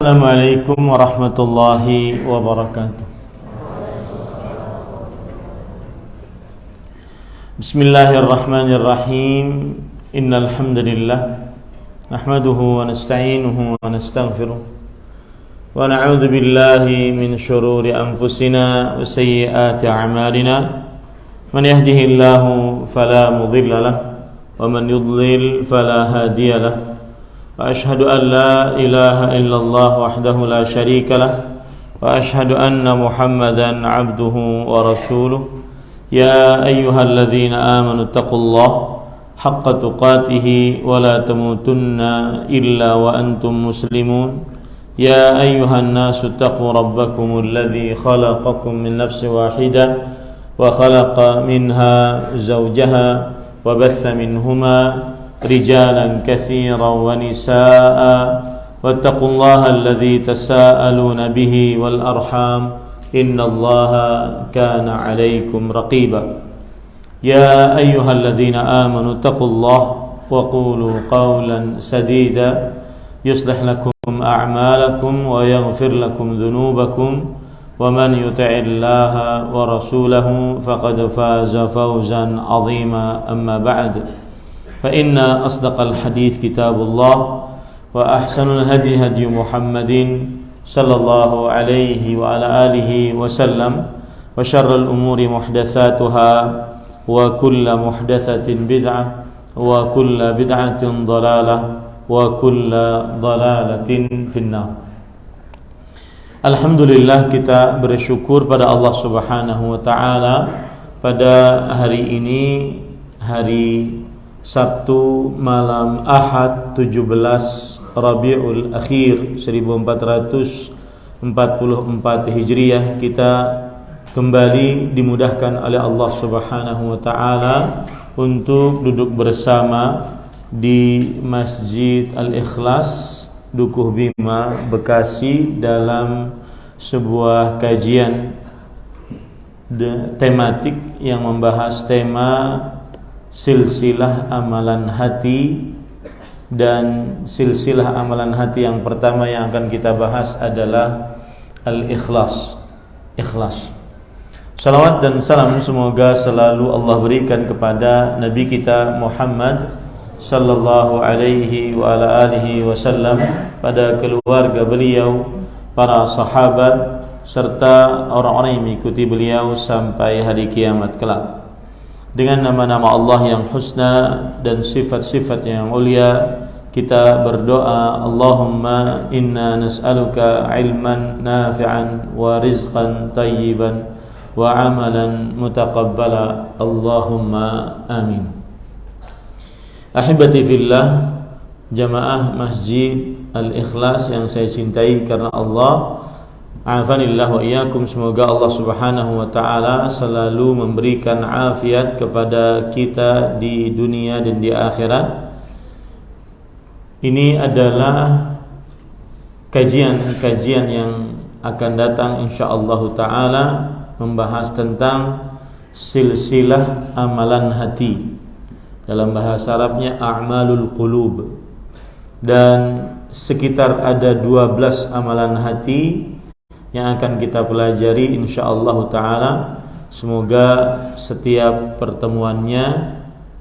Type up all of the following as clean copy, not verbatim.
Assalamualaikum warahmatullahi wabarakatuh. Bismillahirrahmanirrahim. Innal hamdalillah nahmaduhu wa nasta'inuhu wa nastaghfiruh wa na'udzu billahi min shururi anfusina wa sayyiati a'malina. Man yahdihillahu fala mudilla lahu wa man yudlil fala hadiya lahu. وأشهد أن لا إله إلا الله وحده لا شريك له وأشهد أن محمدا عبده ورسوله يا أيها الذين آمنوا اتقوا الله حق تقاته ولا تموتن إلا وأنتم مسلمون يا أيها الناس اتقوا ربكم الذي خلقكم من نفس واحدة وخلق منها زوجها وبث منهما رجالا كثيرا ونساء واتقوا الله الذي تساءلون به والأرحام إن الله كان عليكم رقيبا يا أيها الذين آمنوا اتقوا الله وقولوا قولا سديدا يصلح لكم أعمالكم ويغفر لكم ذنوبكم ومن يطع الله ورسوله فقد فاز فوزا عظيما أما بعد فإن أصدق الحديث كتاب الله وأحسن الهدي هدي محمد صلى الله عليه وعلى آله وسلم وشر الأمور محدثاتها وكل محدثة بدعة وكل بدعة ضلالة وكل ضلالة في النار. Alhamdulillah, kita bersyukur pada Allah Subhanahu wa taala pada hari ini, hari Sabtu malam Ahad 17 Rabiul Akhir 1444 Hijriah, kita kembali dimudahkan oleh Allah Subhanahu wa taala untuk duduk bersama di Masjid Al-Ikhlas Dukuh Bima, Bekasi, dalam sebuah kajian tematik yang membahas tema silsilah amalan hati. Dan silsilah amalan hati yang pertama yang akan kita bahas adalah al-ikhlas, ikhlas. Salawat dan salam semoga selalu Allah berikan kepada Nabi kita Muhammad sallallahu alaihi wa ala alihi wasallam, pada keluarga beliau, para sahabat, serta orang-orang yang mengikuti beliau sampai hari kiamat kelak. Dengan nama-nama Allah yang husna dan sifat-sifat yang mulia, kita berdoa, Allahumma inna nas'aluka ilman nafi'an wa rizqan tayyiban wa amalan mutaqabbala, Allahumma amin. Ahibati fillah, jamaah Masjid Al-Ikhlas yang saya cintai karena Allah, afanillah wa iyyakum, semoga Allah Subhanahu wa taala selalu memberikan afiat kepada kita di dunia dan di akhirat. Ini adalah kajian-kajian yang akan datang insyaallah taala membahas tentang silsilah amalan hati. Dalam bahasa Arabnya a'malul qulub. Dan sekitar ada 12 amalan hati yang akan kita pelajari insyaallah taala. Semoga setiap pertemuannya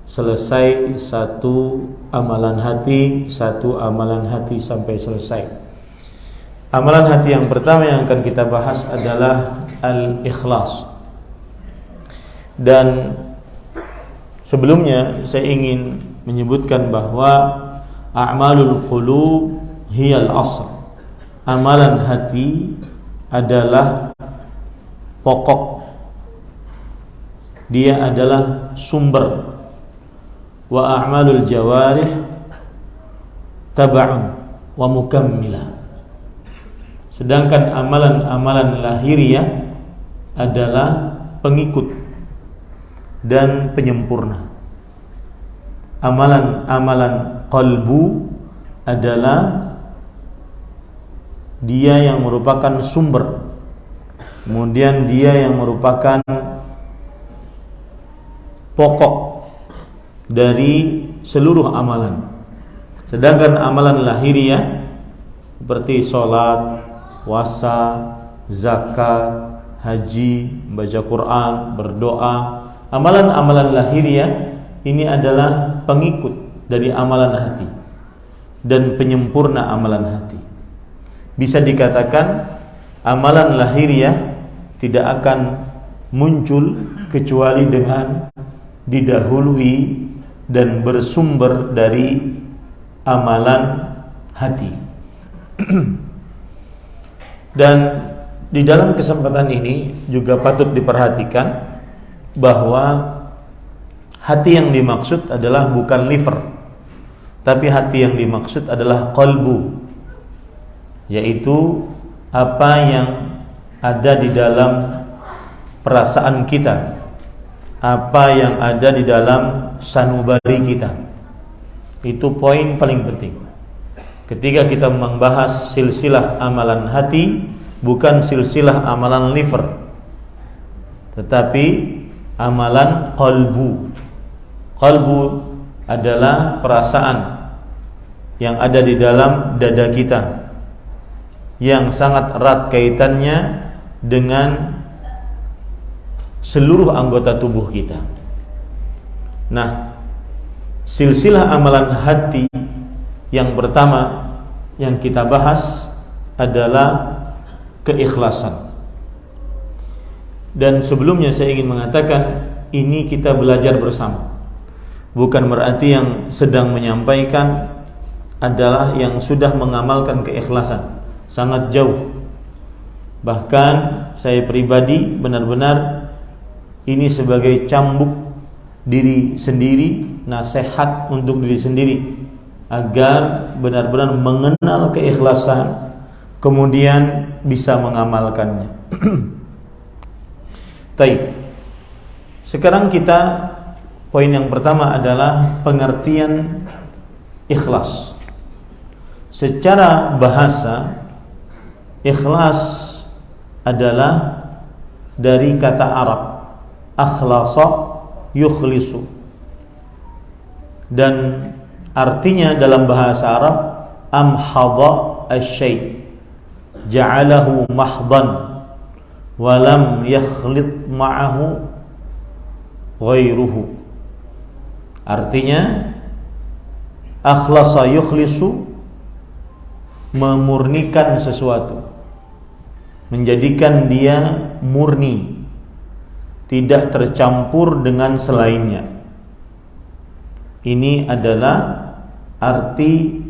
selesai satu amalan hati sampai selesai. Amalan hati yang pertama yang akan kita bahas adalah al-ikhlas. Dan sebelumnya saya ingin menyebutkan bahwa a'malul qulub hiyal asl. Amalan hati adalah pokok, dia adalah sumber. Wa a'malul jawarih tab'un wa mukammilah. Sedangkan amalan-amalan lahiriah adalah pengikut dan penyempurna. Amalan-amalan qalbu adalah dia yang merupakan sumber, kemudian dia yang merupakan pokok dari seluruh amalan. Sedangkan amalan lahiriah seperti sholat, puasa, zakat, haji, baca Quran, berdoa. Amalan-amalan lahiriah ini adalah pengikut dari amalan hati dan penyempurna amalan hati. Bisa dikatakan amalan lahiriah tidak akan muncul kecuali dengan didahului dan bersumber dari amalan hati. Dan di dalam kesempatan ini juga patut diperhatikan bahwa hati yang dimaksud adalah bukan liver, tapi hati yang dimaksud adalah qalbu, yaitu apa yang ada di dalam perasaan kita, apa yang ada di dalam sanubari kita. Itu poin paling penting ketika kita membahas silsilah amalan hati, bukan silsilah amalan liver, tetapi amalan qalbu. Qalbu adalah perasaan yang ada di dalam dada kita, yang sangat erat kaitannya dengan seluruh anggota tubuh kita. Nah, silsilah amalan hati yang pertama yang kita bahas adalah keikhlasan. Dan sebelumnya saya ingin mengatakan ini kita belajar bersama. Bukan berarti yang sedang menyampaikan adalah yang sudah mengamalkan keikhlasan. Sangat jauh. Bahkan saya pribadi benar-benar ini sebagai cambuk diri sendiri, nasihat untuk diri sendiri agar benar-benar mengenal keikhlasan, kemudian bisa mengamalkannya. Baik. Sekarang kita poin yang pertama adalah pengertian ikhlas. Secara bahasa, ikhlas adalah dari kata Arab akhlasa yukhlisu, dan artinya dalam bahasa Arab amhadha asy-syai' ja'alahu mahdan wa lam yakhlit ma'ahu ghairuhu. Artinya akhlasa yukhlisu, memurnikan sesuatu, menjadikan dia murni, tidak tercampur dengan selainnya. Ini adalah arti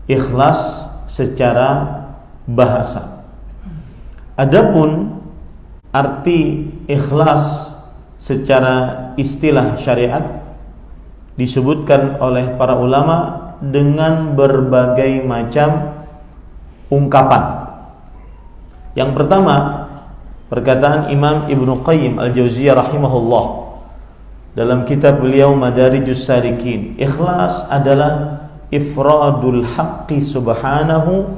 ikhlas secara bahasa. Adapun arti ikhlas secara istilah syariat disebutkan oleh para ulama dengan berbagai macam ungkapan. Yang pertama, perkataan Imam Ibnu Qayyim Al-Jauziyah rahimahullah dalam kitab beliau Madarijus Salikin, ikhlas adalah ifradul haqqi subhanahu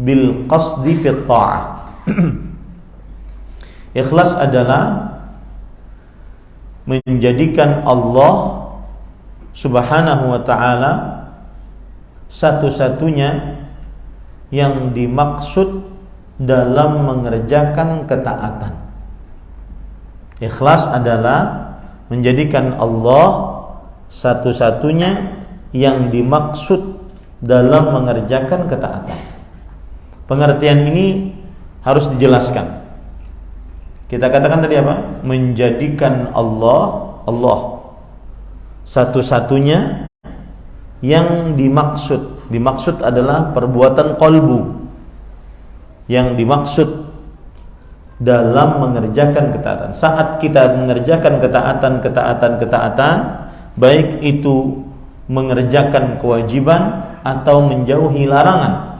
bil qasdi fi ta'ah. Ikhlas adalah menjadikan Allah subhanahu wa ta'ala satu-satunya yang dimaksud dalam mengerjakan ketaatan. Ikhlas adalah menjadikan Allah satu-satunya yang dimaksud dalam mengerjakan ketaatan. Pengertian ini harus dijelaskan. Kita katakan tadi apa? Menjadikan Allah satu-satunya yang dimaksud. Dimaksud adalah perbuatan qalbu yang dimaksud dalam mengerjakan ketaatan. Saat kita mengerjakan ketaatan, baik itu mengerjakan kewajiban atau menjauhi larangan.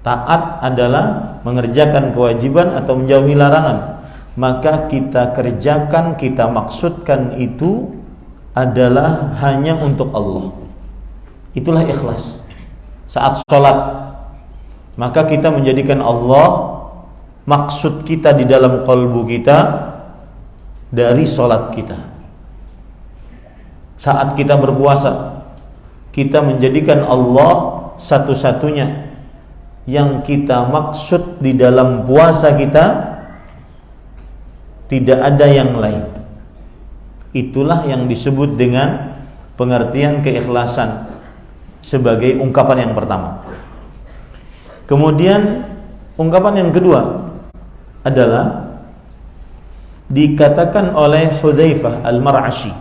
Taat adalah mengerjakan kewajiban atau menjauhi larangan. Maka kita kerjakan, kita maksudkan itu adalah hanya untuk Allah. Itulah ikhlas. Saat sholat, maka kita menjadikan Allah maksud kita di dalam qalbu kita dari sholat kita. Saat kita berpuasa, kita menjadikan Allah satu-satunya yang kita maksud di dalam puasa kita, tidak ada yang lain. Itulah yang disebut dengan pengertian keikhlasan sebagai ungkapan yang pertama. Kemudian ungkapan yang kedua adalah dikatakan oleh Hudzaifah Al-Mar'ashi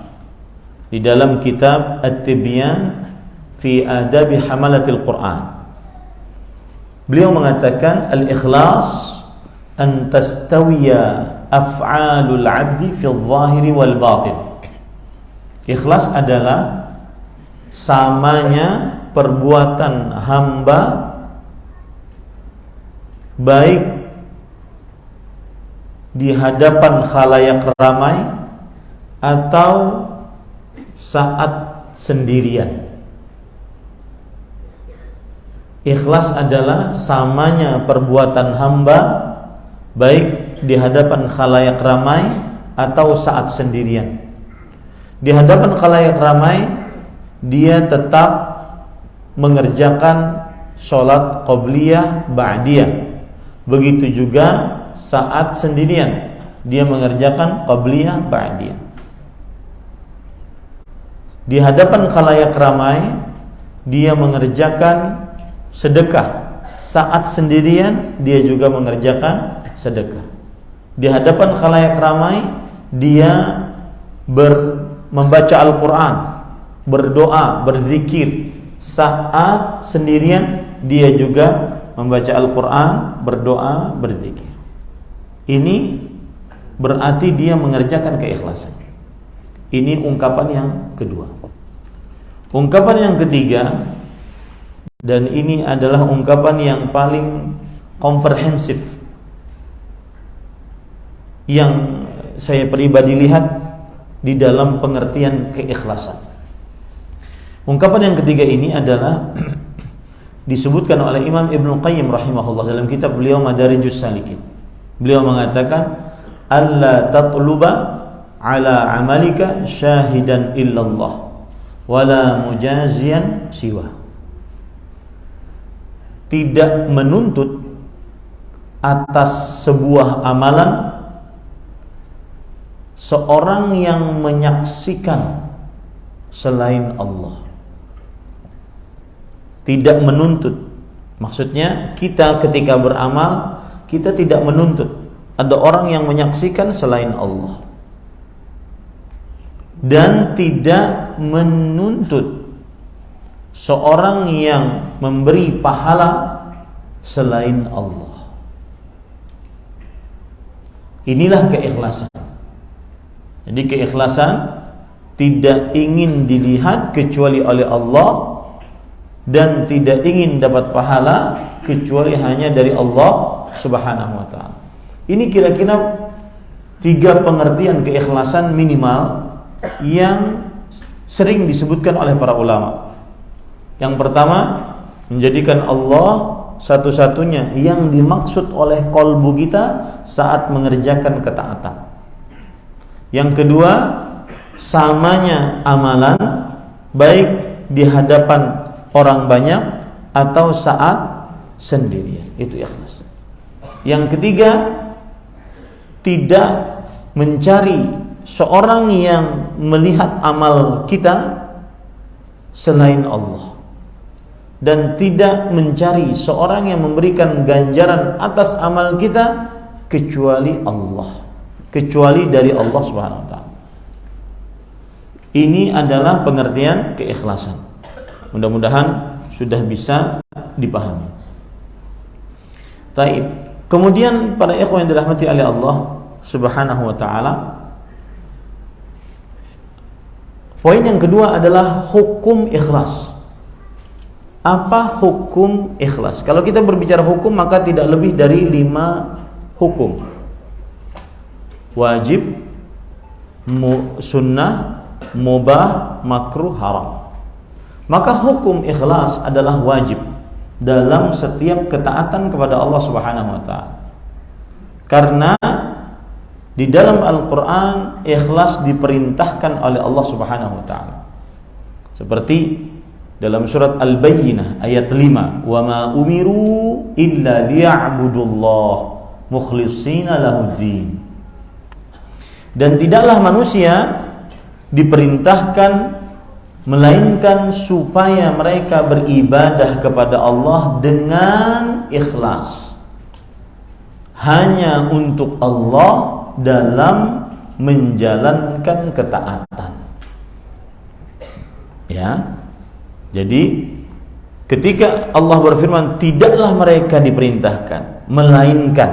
di dalam kitab At-Tibyan fi Adabi Hamalatil Quran. Beliau mengatakan al-ikhlas an tastawiya af'alul 'abdi fi adh-dhahiri wal batin. Ikhlas adalah samanya perbuatan hamba baik di hadapan khalayak ramai atau saat sendirian. Ikhlas adalah samanya perbuatan hamba baik di hadapan khalayak ramai atau saat sendirian. Di hadapan khalayak ramai dia tetap mengerjakan sholat qobliyah ba'diyah. Begitu juga saat sendirian dia mengerjakan qobliyah ba'diyah. Di hadapan khalayak ramai dia mengerjakan sedekah, saat sendirian dia juga mengerjakan sedekah. Di hadapan khalayak ramai dia membaca Al-Quran, berdoa, berzikir. Saat sendirian dia juga membaca Al-Quran, berdoa, berzikir. Ini berarti dia mengerjakan keikhlasan. Ini ungkapan yang kedua. Ungkapan yang ketiga, dan ini adalah ungkapan yang paling komprehensif yang saya pribadi lihat di dalam pengertian keikhlasan. Ungkapan yang ketiga ini adalah disebutkan oleh Imam Ibnu Qayyim rahimahullah dalam kitab beliau Madarijus Salikin. Beliau mengatakan alla tatluba ala amalika syahidan illallah wala mujazian siwa. Tidak menuntut atas sebuah amalan seorang yang menyaksikan selain Allah. Tidak menuntut, maksudnya kita ketika beramal kita tidak menuntut ada orang yang menyaksikan selain Allah, dan tidak menuntut seorang yang memberi pahala selain Allah. Inilah keikhlasan. Jadi keikhlasan tidak ingin dilihat kecuali oleh Allah, dan tidak ingin dapat pahala kecuali hanya dari Allah Subhanahu wa ta'ala. Ini kira-kira 3 pengertian keikhlasan minimal yang sering disebutkan oleh para ulama. Yang pertama, menjadikan Allah satu-satunya yang dimaksud oleh qalbu kita saat mengerjakan ketaatan. Yang kedua, samanya amalan baik di hadapan orang banyak atau saat sendirian. Itu ikhlas. Yang ketiga, tidak mencari seorang yang melihat amal kita selain Allah, dan tidak mencari seorang yang memberikan ganjaran atas amal kita kecuali Allah, kecuali dari Allah Subhanahu wa ta'ala. Ini adalah pengertian keikhlasan. Mudah-mudahan sudah bisa dipahami. Taib. Kemudian para ikhwan yang dirahmati oleh Allah Subhanahu wa ta'ala, poin yang kedua adalah hukum ikhlas. Apa hukum ikhlas? Kalau kita berbicara hukum, maka tidak lebih dari 5 hukum. Wajib, sunnah, mubah, makruh, haram. Maka hukum ikhlas adalah wajib dalam setiap ketaatan kepada Allah Subhanahu wa ta'ala. Karena di dalam Al-Quran ikhlas diperintahkan oleh Allah Subhanahu wa ta'ala. Seperti dalam surat Al-Bayyinah ayat 5, "Wa ma umiru illa liya'budullah mukhlishina lahuddin." Dan tidaklah manusia diperintahkan melainkan supaya mereka beribadah kepada Allah dengan ikhlas, hanya untuk Allah dalam menjalankan ketaatan. Ya. Jadi ketika Allah berfirman tidaklah mereka diperintahkan melainkan,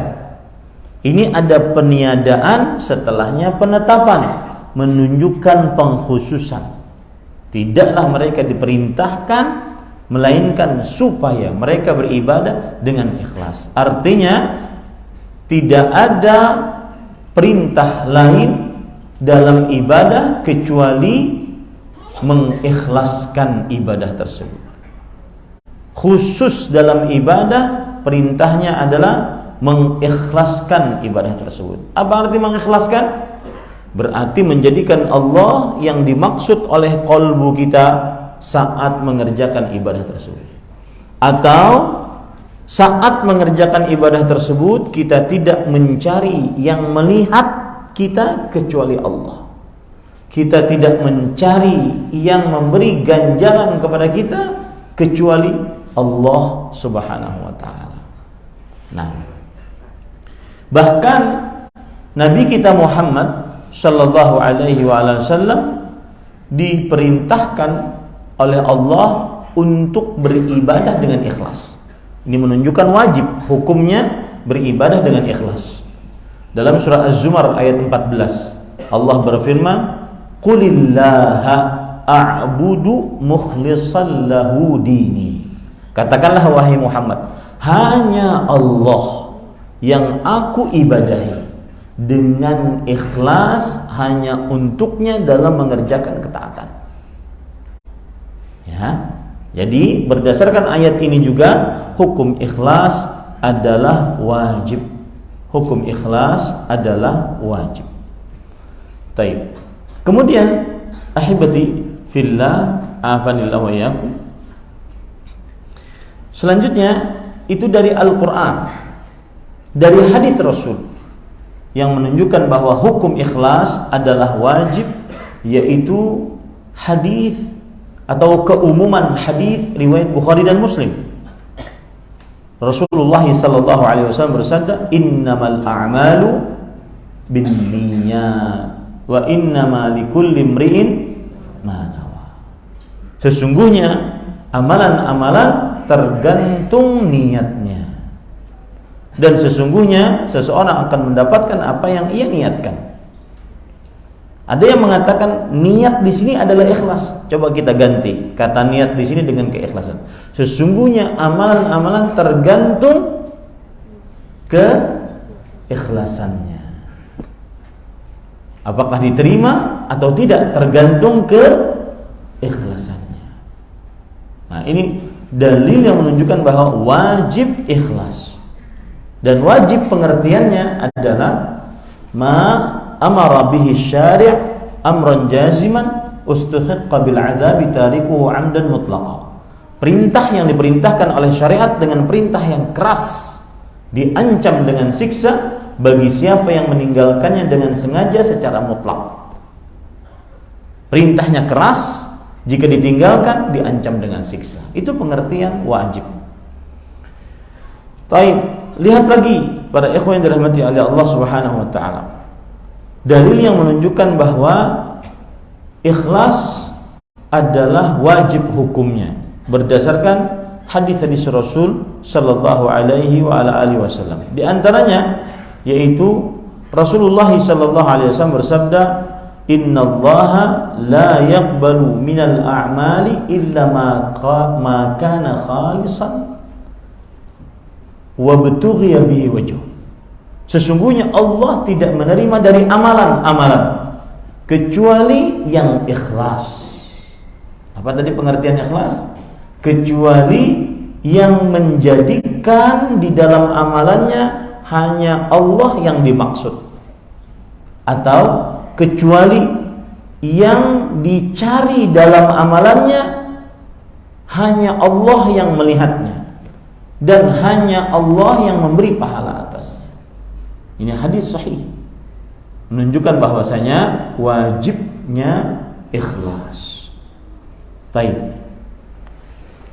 ini ada peniadaan, setelahnya penetapan, menunjukkan pengkhususan. Tidaklah mereka diperintahkan melainkan supaya mereka beribadah dengan ikhlas. Artinya tidak ada perintah lain dalam ibadah kecuali mengikhlaskan ibadah tersebut. Khusus dalam ibadah, perintahnya adalah mengikhlaskan ibadah tersebut. Apa arti mengikhlaskan? Berarti menjadikan Allah yang dimaksud oleh qalbu kita saat mengerjakan ibadah tersebut. Atau saat mengerjakan ibadah tersebut kita tidak mencari yang melihat kita kecuali Allah. Kita tidak mencari yang memberi ganjaran kepada kita kecuali Allah Subhanahu wa taala. Nah, bahkan Nabi kita Muhammad sallallahu alaihi wasallam diperintahkan oleh Allah untuk beribadah dengan ikhlas. Ini menunjukkan wajib hukumnya beribadah dengan ikhlas. Dalam surah Az-Zumar ayat 14, Allah berfirman, "Qulillaha a'budu mukhlishan lahu dini." Katakanlah wahai Muhammad, hanya Allah yang aku ibadahi dengan ikhlas, hanya untuknya dalam mengerjakan ketaatan. Ya. Jadi berdasarkan ayat ini juga hukum ikhlas adalah wajib. Hukum ikhlas adalah wajib. Taib. Kemudian ahibati fillah, afanillah wa iyyakum. Selanjutnya itu dari Al-Qur'an, dari hadis Rasul yang menunjukkan bahwa hukum ikhlas adalah wajib, yaitu hadis atau keumuman hadis riwayat Bukhari dan Muslim. Rasulullah sallallahu alaihi wasallam bersabda, "Innamal a'malu binniyat wa innama likulli imri'in ma nawa." Sesungguhnya amalan-amalan tergantung niatnya, dan sesungguhnya seseorang akan mendapatkan apa yang ia niatkan. Ada yang mengatakan niat di sini adalah ikhlas. Coba kita ganti kata niat di sini dengan keikhlasan. Sesungguhnya amalan-amalan tergantung keikhlasannya. Apakah diterima atau tidak tergantung keikhlasannya. Nah, ini dalil yang menunjukkan bahwa wajib ikhlas. Dan wajib pengertiannya adalah ma amara bihi syari' amran jaziman ustuhiqqa bil 'adzabi tarikuhu 'amdan mutlaqa. Perintah yang diperintahkan oleh syariat dengan perintah yang keras, diancam dengan siksa bagi siapa yang meninggalkannya dengan sengaja secara mutlak. Perintahnya keras, jika ditinggalkan diancam dengan siksa. Itu pengertian wajib. Taib, lihat lagi para ikhwan yang dirahmati oleh Allah Subhanahu wa taala. Dalil yang menunjukkan bahwa ikhlas adalah wajib hukumnya berdasarkan hadis-hadis Rasul sallallahu alaihi wa ala alihi wasallam. Di antaranya yaitu Rasulullah sallallahu alaihi wasallam bersabda, "Innallaha la yaqbalu minal a'mali illa ma kana khalisan wa btughiya bihi wajh." Sesungguhnya Allah tidak menerima dari amalan-amalan kecuali yang ikhlas. Apa tadi pengertian ikhlas? Kecuali yang menjadikan di dalam amalannya hanya Allah yang dimaksud, atau kecuali yang dicari dalam amalannya hanya Allah yang melihatnya dan hanya Allah yang memberi pahala atasnya. Ini hadis sahih menunjukkan bahwasanya wajibnya ikhlas. Baik.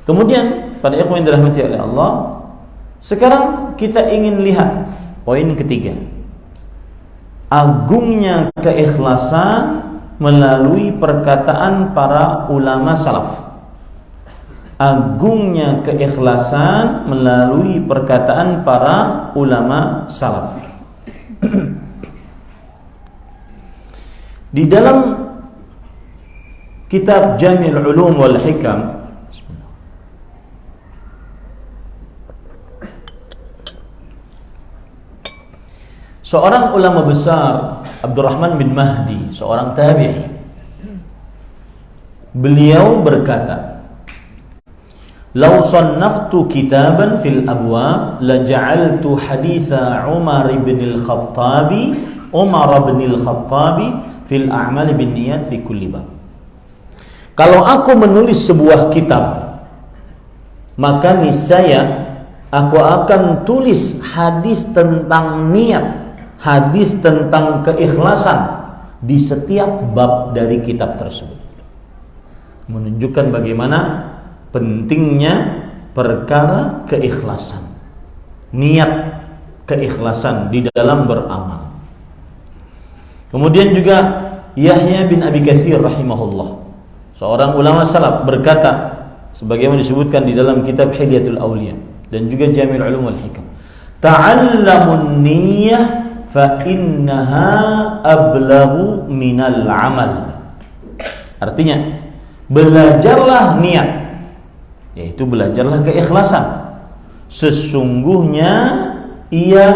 Kemudian pada ikhwan yang dirahmati oleh Allah, sekarang kita ingin lihat poin ketiga. Agungnya keikhlasan melalui perkataan para ulama salaf. Agungnya keikhlasan melalui perkataan para ulama salaf. Di dalam kitab Jami'ul Ulum wal Hikam, seorang ulama besar, Abdurrahman bin Mahdi, seorang tabi'i, beliau berkata, "Law sannaftu kitaban fil abwab la ja'altu haditha Umar bin al-Khattabi fil a'mal bin niyat fi kulli bab." Kalau aku menulis sebuah kitab, maka niscaya aku akan tulis hadis tentang niat, hadis tentang keikhlasan di setiap bab dari kitab tersebut. Menunjukkan bagaimana pentingnya perkara keikhlasan, niat keikhlasan di dalam beramal. Kemudian juga Yahya bin Abi Katsir rahimahullah, seorang ulama salaf, berkata sebagaimana disebutkan di dalam kitab Hilyatul Auliya dan juga Jami'ul Ulum wal Hikam, "Ta'allamun niyyah fa innaha ablaghu minal amal." Artinya, belajarlah niat, yaitu belajarlah keikhlasan. Sesungguhnya ia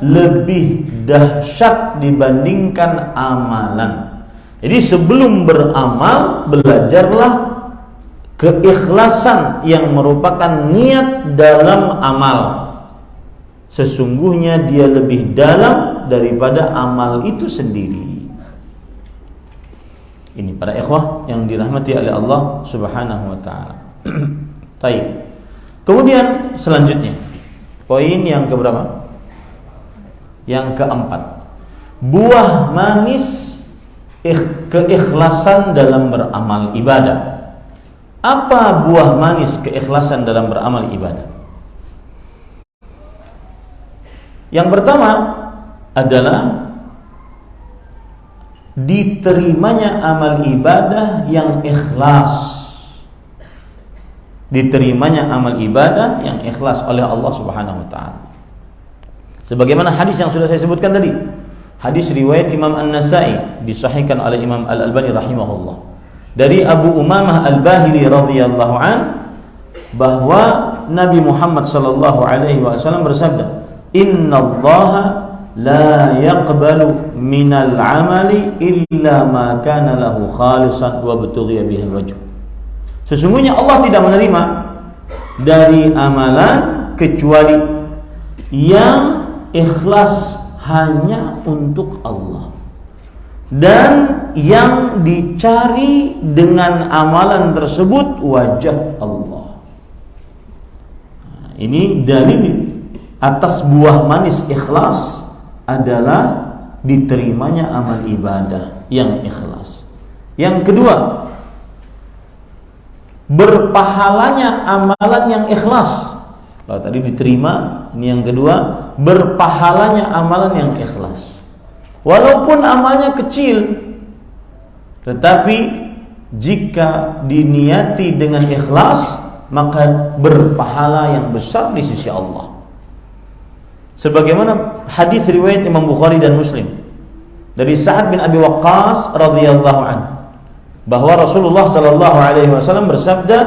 lebih dahsyat dibandingkan amalan. Jadi sebelum beramal, belajarlah keikhlasan yang merupakan niat dalam amal. Sesungguhnya dia lebih dalam daripada amal itu sendiri. Ini para ikhwah yang dirahmati oleh Allah Subhanahu wa taala. Baik. Kemudian selanjutnya, poin yang keberapa? Yang keempat. Buah manis keikhlasan dalam beramal ibadah. Apa buah manis keikhlasan dalam beramal ibadah? Yang pertama adalah diterimanya amal ibadah yang ikhlas. Diterimanya amal ibadah yang ikhlas oleh Allah Subhanahu wa taala. Sebagaimana hadis yang sudah saya sebutkan tadi, hadis riwayat Imam An-Nasa'i, disahihkan oleh Imam Al-Albani rahimahullah, dari Abu Umamah Al-Bahili radhiyallahu an, bahwa Nabi Muhammad sallallahu alaihi wasallam bersabda, "Innallaha la yaqbalu minal amali illa ma kana lahu khalisan wa butughiya bihi wajh." Sesungguhnya Allah tidak menerima dari amalan kecuali yang ikhlas hanya untuk Allah dan yang dicari dengan amalan tersebut wajah Allah. Ini dalil atas buah manis ikhlas adalah diterimanya amal ibadah yang ikhlas. Yang kedua, berpahalanya amalan yang ikhlas. Kalau tadi diterima, ini yang kedua, berpahalanya amalan yang ikhlas. Walaupun amalnya kecil, tetapi jika diniati dengan ikhlas, maka berpahala yang besar di sisi Allah. Sebagaimana hadis riwayat Imam Bukhari dan Muslim dari Sa'ad bin Abi Waqqas radhiyallahu anhu, bahwa Rasulullah sallallahu alaihi wasallam bersabda,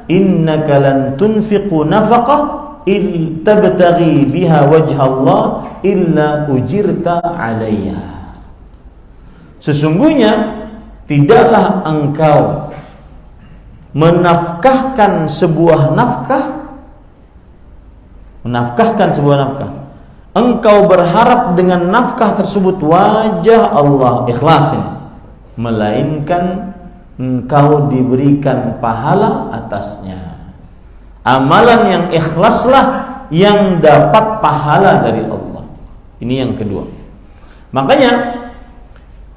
"Innaka lan tunfiqu nafaqah tabtaghi biha wajha Allah illa ujirta 'alaiha." Sesungguhnya tidaklah engkau menafkahkan sebuah nafkah, engkau berharap dengan nafkah tersebut wajah Allah, ikhlas ini, melainkan engkau diberikan pahala atasnya. Amalan yang ikhlaslah yang dapat pahala dari Allah. Ini yang kedua. Makanya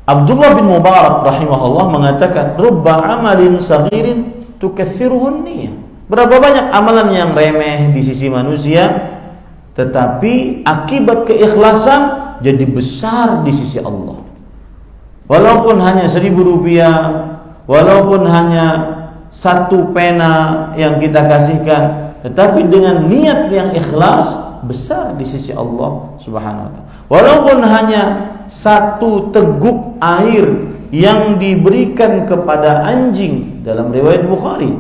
Abdullah bin Mubarak rahimahullah mengatakan, rubba amalin saghirin tukatsiruhun niyah. Berapa banyak amalan yang remeh di sisi manusia, tetapi akibat keikhlasan jadi besar di sisi Allah. Walaupun hanya 1.000 rupiah, walaupun hanya 1 pena yang kita kasihkan, tetapi dengan niat yang ikhlas besar di sisi Allah Subhanahu wa taala. Walaupun hanya 1 teguk air yang diberikan kepada anjing dalam riwayat Bukhari,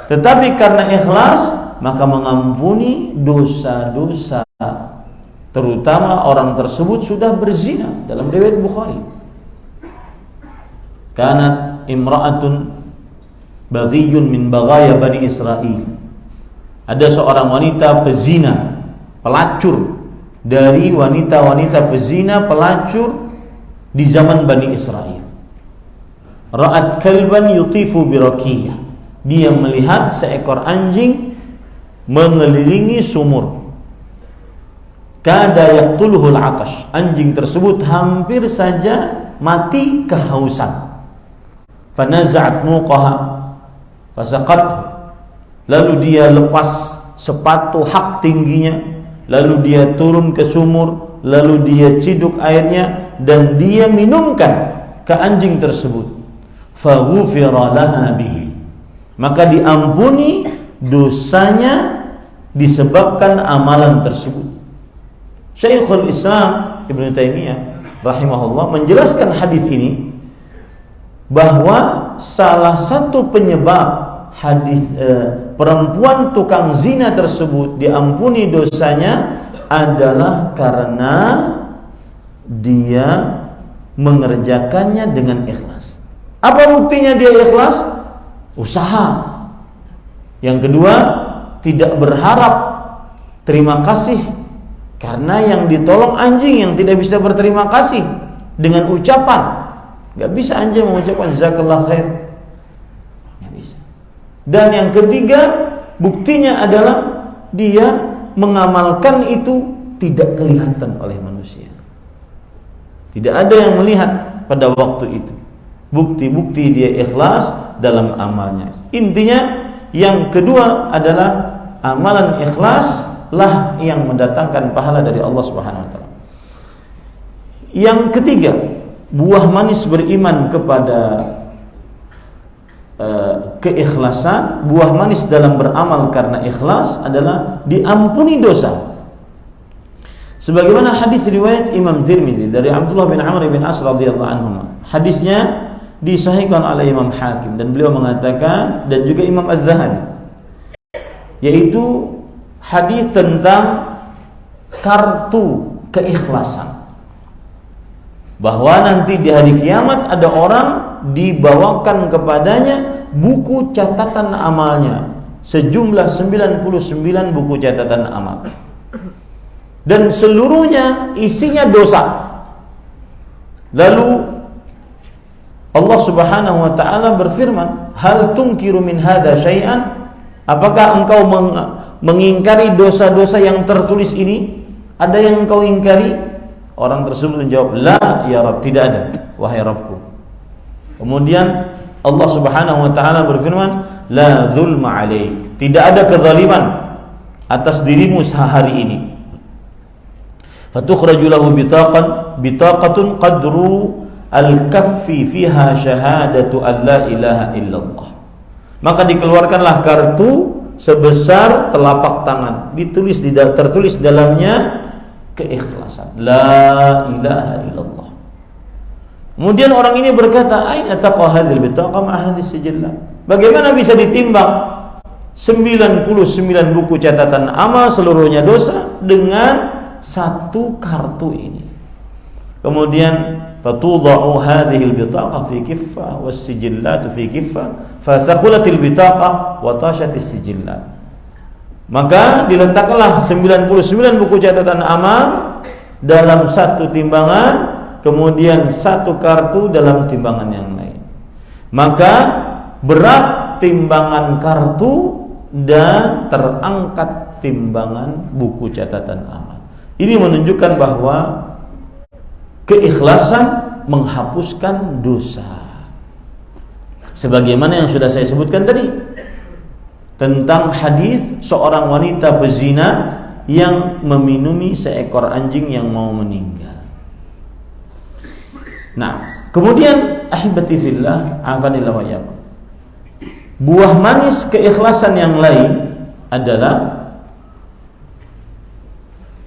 tetapi karena ikhlas maka mengampuni dosa-dosa, terutama orang tersebut sudah berzina dalam riwayat Bukhari. Kanat imra'atun baghiyun min baghaya Bani Israel. Ada seorang wanita pezina, pelacur dari wanita-wanita pezina, pelacur di zaman Bani Israel. Ra'at kalban yutifu birakiyah. Dia melihat seekor anjing mengelilingi sumur. Kada yaqtuluhul 'atash. Anjing tersebut hampir saja mati kehausan. Fanaza'at muqaha fasaqathu. Lalu dia lepas sepatu hak tingginya, lalu dia turun ke sumur, lalu dia ciduk airnya dan dia minumkan ke anjing tersebut. Faghufira laha bihi. Maka diampuni dosanya disebabkan amalan tersebut. Syekhul Islam Ibnu Taimiyah rahimahullah menjelaskan hadis ini bahwa salah satu penyebab perempuan tukang zina tersebut diampuni dosanya adalah karena dia mengerjakannya dengan ikhlas. Apa buktinya dia ikhlas? Usaha. Yang kedua, tidak berharap terima kasih, karena yang ditolong anjing yang tidak bisa berterima kasih dengan ucapan. Gak bisa anjing mengucapkan jazakallah khair, gak bisa. Dan yang ketiga, buktinya adalah dia mengamalkan itu tidak kelihatan oleh manusia. Tidak ada yang melihat pada waktu itu. Bukti-bukti dia ikhlas dalam amalnya. Intinya yang kedua adalah amalan ikhlas lah yang mendatangkan pahala dari Allah Subhanahu wa taala. Yang ketiga, buah manis beriman kepada keikhlasan, buah manis dalam beramal karena ikhlas adalah diampuni dosa. Sebagaimana hadis riwayat Imam Tirmidzi dari Abdullah bin Amr bin As radhiyallahu anhu. Hadisnya disahihkan oleh Imam Hakim dan beliau mengatakan, dan juga Imam Az-Zahabi, yaitu hadis tentang kartu keikhlasan, bahwa nanti di hari kiamat ada orang dibawakan kepadanya buku catatan amalnya sejumlah 99 buku catatan amal, dan seluruhnya isinya dosa. Lalu Allah Subhanahu wa taala berfirman, hal tunkiru min hadza syai'an? Apakah engkau mengingkari dosa-dosa yang tertulis ini? Ada yang engkau ingkari? Orang tersebut menjawab, la ya Rabb, tidak ada wahai Rabbku. Kemudian Allah Subhanahu wa taala berfirman, la dzulma 'alaik, tidak ada kezaliman atas dirimu sehari ini. Fatukhraju lahu bitaqatun qadru al-kaffi fiha syahadatu an la ilaha illallah. Maka dikeluarkanlah kartu sebesar telapak tangan, tertulis dalamnya keikhlasan, la ilaha illallah. Kemudian orang ini berkata, aina taqa hadhil bitaqa ma hadhis sijillah? Bagaimana bisa ditimbang 99 buku catatan amal seluruhnya dosa dengan satu kartu ini? Kemudian fatudau hadhil bitaqa fi kiffah was sijillatu fi kiffah fa thaqulatil bitaqa wa tashatis sijillat. Maka diletakkanlah 99 buku catatan amal dalam satu timbangan, kemudian satu kartu dalam timbangan yang lain. Maka berat timbangan kartu dan terangkat timbangan buku catatan amal. Ini menunjukkan bahwa keikhlasan menghapuskan dosa. Sebagaimana yang sudah saya sebutkan tadi tentang hadis seorang wanita berzina yang meminumi seekor anjing yang mau meninggal. Nah, kemudian ahibati fillah, afanillah wa iyyakum. Buah manis keikhlasan yang lain adalah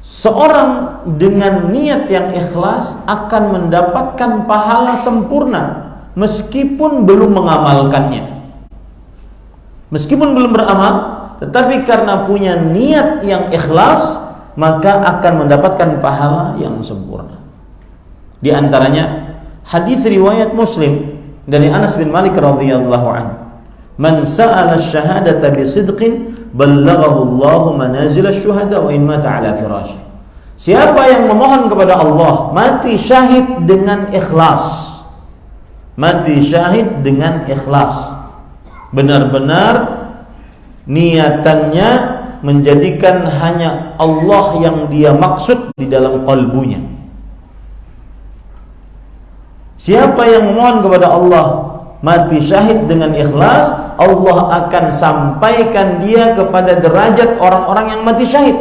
seorang dengan niat yang ikhlas akan mendapatkan pahala sempurna meskipun belum mengamalkannya. Meskipun belum beramal, tetapi karena punya niat yang ikhlas, maka akan mendapatkan pahala yang sempurna. Di antaranya hadis riwayat Muslim dari Anas bin Malik radhiyallahu anhu, "Man sa'ala asy-syahadata bi sidqin ballaghahu Allahu manazil asy-syuhada wa in mata 'ala firasy." Siapa yang memohon kepada Allah mati syahid dengan ikhlas. Mati syahid dengan ikhlas. Benar-benar niatannya menjadikan hanya Allah yang dia maksud di dalam qalbunya. Siapa yang memohon kepada Allah mati syahid dengan ikhlas, Allah akan sampaikan dia kepada derajat orang-orang yang mati syahid,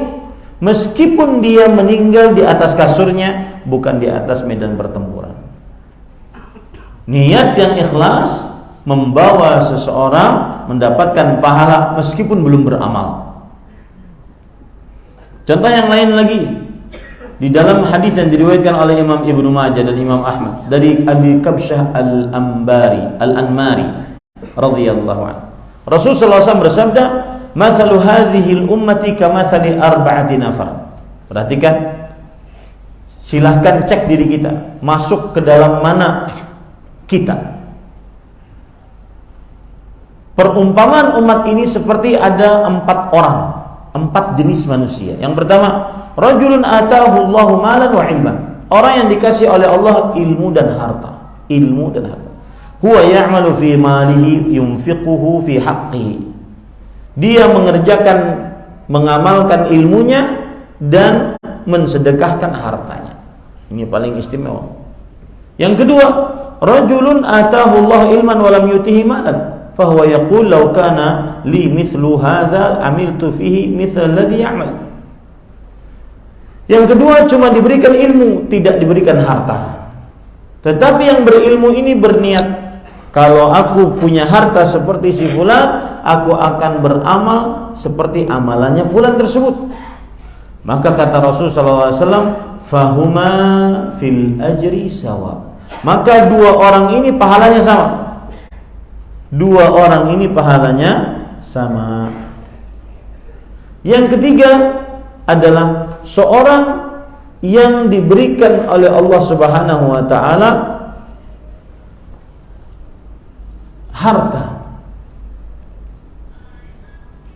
meskipun dia meninggal di atas kasurnya, bukan di atas medan pertempuran. Niat yang ikhlas membawa seseorang mendapatkan pahala meskipun belum beramal. Contoh yang lain lagi, di dalam hadis yang diriwayatkan oleh Imam Ibnu Majah dan Imam Ahmad dari Abi Kabsyah Al-Anmari radhiyallahu anhu, Rasulullah SAW bersabda, "Mathalu hadhihi al-ummati kamathali arba'ati nafar." Perhatikan, silahkan cek diri kita, masuk ke dalam mana kita. Perumpamaan umat ini seperti ada 4 orang, 4 jenis manusia. Yang pertama, rajulun atahu Allahu malan wa ilman. Orang yang dikasih oleh Allah ilmu dan harta. Ilmu dan harta. Huwa ya'malu fi malihi yunfiquhu fi haqqihi. Dia mengamalkan ilmunya dan mensedekahkan hartanya. Ini paling istimewa. Yang kedua, rajulun atahu Allah ilman wa lam yutihi malan. Fahuwa yaqul law kana li mithlu hadza amiltu fihi mithla alladhi ya'mal. Yang kedua, cuma diberikan ilmu, tidak diberikan harta. Tetapi yang berilmu ini berniat, kalau aku punya harta seperti si fulan, aku akan beramal seperti amalannya fulan tersebut. Maka kata Rasulullah SAW, fahuma fil ajri sawa. Maka 2 orang ini pahalanya sama. 2 orang ini pahalanya sama. Yang ketiga adalah seorang yang diberikan oleh Allah Subhanahu wa taala harta,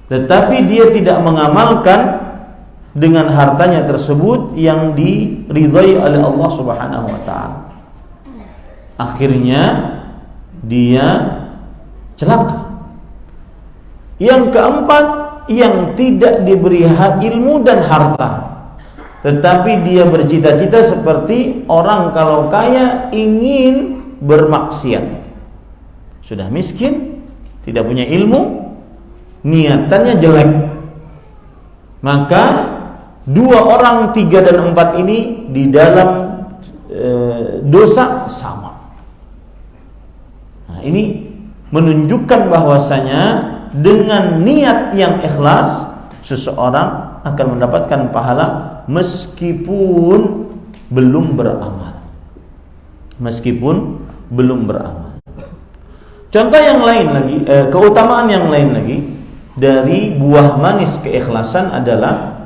tetapi dia tidak mengamalkan dengan hartanya tersebut yang diridhai oleh Allah Subhanahu wa taala. Akhirnya dia celaka. Yang keempat, yang tidak diberi ilmu dan harta, tetapi dia bercita-cita seperti orang kalau kaya ingin bermaksiat. Sudah miskin, tidak punya ilmu, niatannya jelek. Maka 2 orang, 3 dan 4 ini di dalam dosa sama. Nah, ini menunjukkan bahwasanya dengan niat yang ikhlas seseorang akan mendapatkan pahala meskipun belum beramal. Meskipun belum beramal. Contoh yang lain lagi, keutamaan yang lain lagi dari buah manis keikhlasan adalah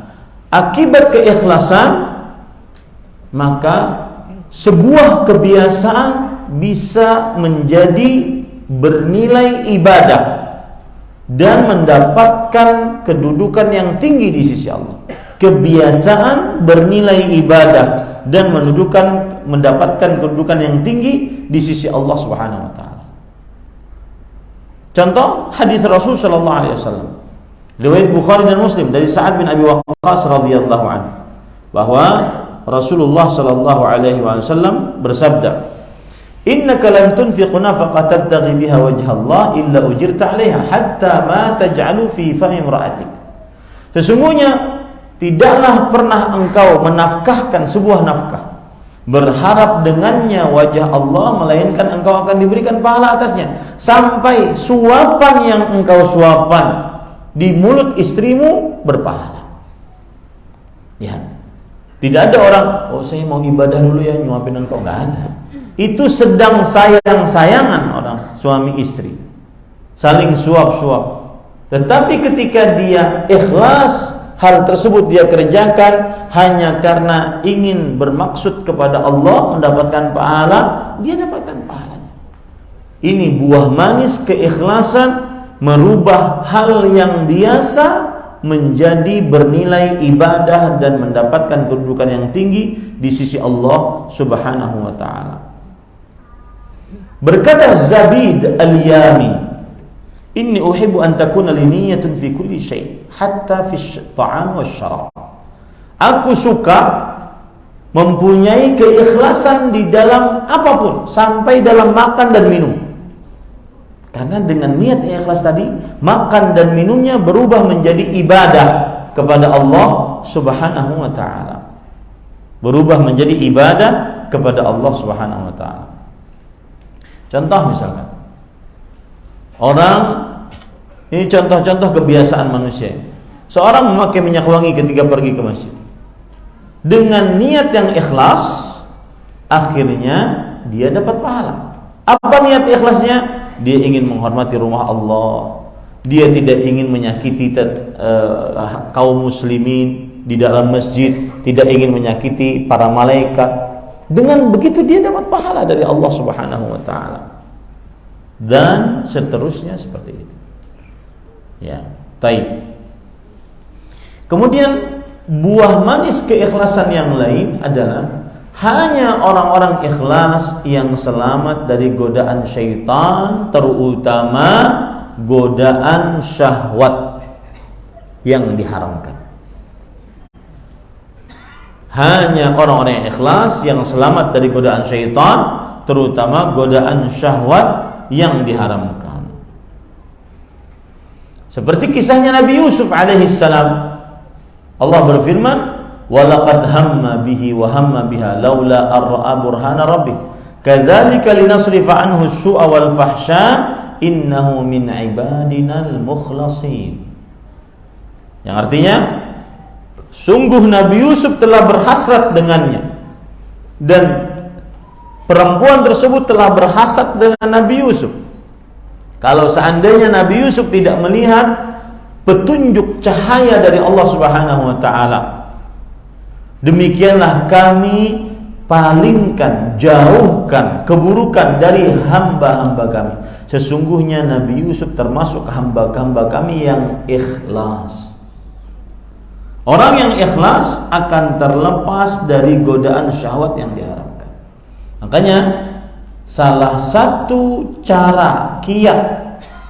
akibat keikhlasan, maka sebuah kebiasaan bisa menjadi bernilai ibadah dan mendapatkan kedudukan yang tinggi di sisi Allah. Kebiasaan bernilai ibadah dan mendapatkan kedudukan yang tinggi di sisi Allah Subhanahu wa taala. Contoh hadis Rasul sallallahu alaihi wasallam Riwayat Bukhari dan Muslim dari Sa'ad bin Abi Waqqas radhiyallahu anhu bahwa Rasulullah sallallahu alaihi wasallam bersabda, "Innaka lan tunfiqu nafaqatan tabtaghi biha wajha Allah illa ujirta 'alaiha hatta ma taj'alu fi fahmi imra'atik." Sesungguhnya tidaklah pernah engkau menafkahkan sebuah nafkah berharap dengannya wajah Allah, melainkan engkau akan diberikan pahala atasnya sampai suapan yang engkau suapan di mulut istrimu berpahala. Ya. Tidak ada orang, oh saya mau ibadah dulu ya nyuapin engkau, enggak ada. Itu sedang sayang-sayangan orang suami istri, saling suap-suap. Tetapi ketika dia ikhlas, hal tersebut dia kerjakan hanya karena ingin bermaksud kepada Allah mendapatkan pahala, dia dapatkan pahalanya. Ini buah manis keikhlasan, merubah hal yang biasa menjadi bernilai ibadah dan mendapatkan kedudukan yang tinggi di sisi Allah Subhanahu wa taala. Berkata Zabid al-Yami, "Inni uhibbu an takuna li niyyatun fi kulli syai', hatta fi at-ta'am wasyarab." Aku suka mempunyai keikhlasan di dalam apapun, sampai dalam makan dan minum. Karena dengan niat yang ikhlas tadi, makan dan minumnya berubah menjadi ibadah kepada Allah Subhanahu wa taala. Berubah menjadi ibadah kepada Allah Subhanahu wa taala. Contoh misalkan, orang, ini contoh-contoh kebiasaan manusia. Seorang memakai minyak wangi ketika pergi ke masjid. Dengan niat yang ikhlas, akhirnya dia dapat pahala. Apa niat ikhlasnya? Dia ingin menghormati rumah Allah. Dia tidak ingin menyakiti kaum muslimin di dalam masjid, tidak ingin menyakiti para malaikat. Dengan begitu dia dapat pahala dari Allah Subhanahu wa taala. Dan seterusnya seperti itu. Ya, taib. Kemudian buah manis keikhlasan yang lain adalah hanya orang-orang ikhlas yang selamat dari godaan syaitan, terutama godaan syahwat yang diharamkan. Hanya orang-orang yang ikhlas yang selamat dari godaan syaitan, terutama godaan syahwat yang diharamkan. Seperti kisahnya Nabi Yusuf alaihissalam. Allah berfirman, "Walaqad hamma bihi wa hamma biha laula ar-ra'a burhana rabbih. Kadzalika linasrifa anhu as-su'a wal fahsya innahu min ibadinal mukhlasin." Yang artinya, sungguh Nabi Yusuf telah berhasrat dengannya, dan perempuan tersebut telah berhasad dengan Nabi Yusuf. Kalau seandainya Nabi Yusuf tidak melihat petunjuk cahaya dari Allah Subhanahu wa taala, demikianlah kami palingkan, jauhkan keburukan dari hamba-hamba kami. Sesungguhnya Nabi Yusuf termasuk hamba-hamba kami yang ikhlas. Orang yang ikhlas akan terlepas dari godaan syahwat yang diharamkan. Makanya salah satu cara kiat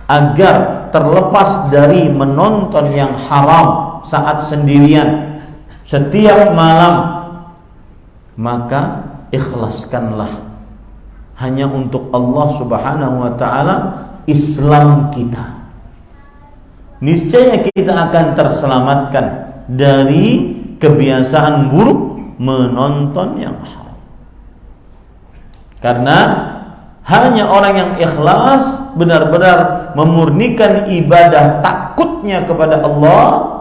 agar terlepas dari menonton yang haram saat sendirian setiap malam, maka ikhlaskanlah hanya untuk Allah Subhanahu wa taala Islam kita. Niscaya kita akan terselamatkan dari kebiasaan buruk menonton yang haram. Karena hanya orang yang ikhlas, benar-benar memurnikan ibadah takutnya kepada Allah,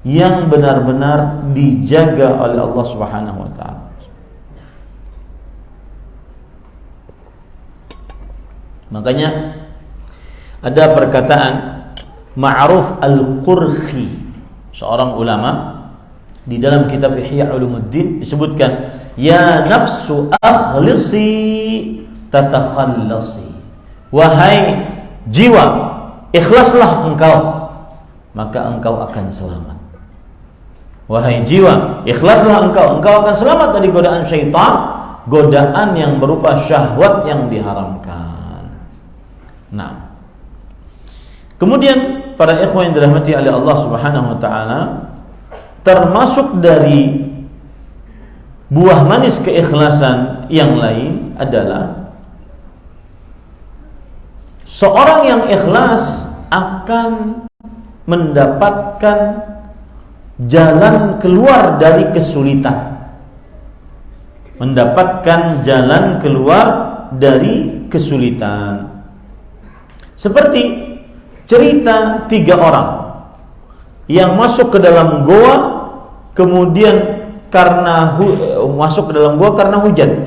yang benar-benar dijaga oleh Allah Subhanahu wa taala. Makanya ada perkataan Ma'ruf Al-Qurhi, seorang ulama, di dalam kitab Ihya Ulumuddin disebutkan, "Ya nafsu akhlisi tatakhallasi." Wahai jiwa, ikhlaslah engkau, maka engkau akan selamat. Wahai jiwa, ikhlaslah engkau, engkau akan selamat dari godaan syaitan, godaan yang berupa syahwat yang diharamkan. Nah, kemudian para ikhwan yang dirahmati oleh Allah Subhanahu wa taala, termasuk dari buah manis keikhlasan yang lain adalah seorang yang ikhlas akan mendapatkan jalan keluar dari kesulitan. Mendapatkan jalan keluar dari kesulitan. Seperti cerita 3 orang yang masuk ke dalam goa, kemudian masuk ke dalam goa karena hujan.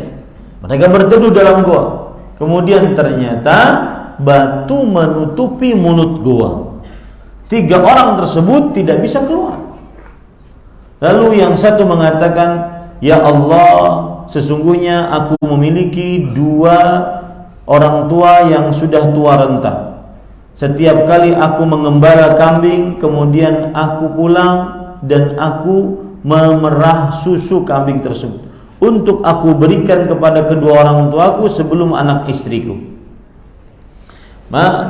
Mereka berteduh dalam goa. Kemudian ternyata batu menutupi mulut goa. 3 orang tersebut tidak bisa keluar. Lalu yang satu mengatakan, "Ya Allah, sesungguhnya aku memiliki 2 orang tua yang sudah tua renta. Setiap kali aku mengembala kambing, kemudian aku pulang dan aku memerah susu kambing tersebut untuk aku berikan kepada kedua orang tuaku sebelum anak istriku.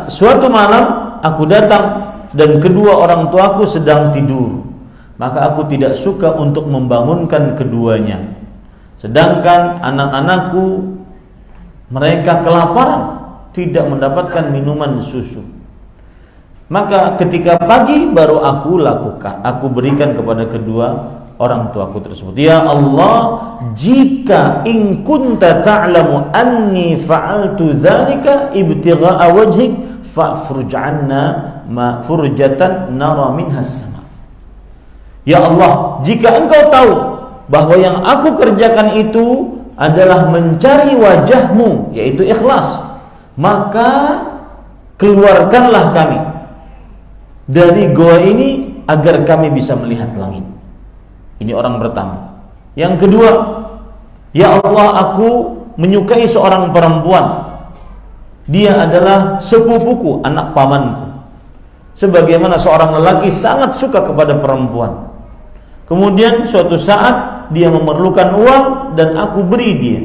Suatu malam aku datang dan kedua orang tuaku sedang tidur. Maka aku tidak suka untuk membangunkan keduanya. Sedangkan anak-anakku mereka kelaparan, tidak mendapatkan minuman susu. Maka ketika pagi baru aku berikan kepada kedua orang tuaku tersebut. Ya Allah, jika in kunta ta'lamu anni fa'altu dzalika ibtigha'a wajhik fa'fruj 'anna ma furjatan nara minhas sama. Ya Allah, jika engkau tahu bahwa yang aku kerjakan itu adalah mencari wajahmu, yaitu ikhlas, maka keluarkanlah kami dari goa ini agar kami bisa melihat langit. Ini orang pertama. Yang kedua, ya Allah, aku menyukai seorang perempuan. Dia adalah sepupuku, anak pamanku. Sebagaimana seorang lelaki sangat suka kepada perempuan. Kemudian suatu saat dia memerlukan uang dan aku beri dia.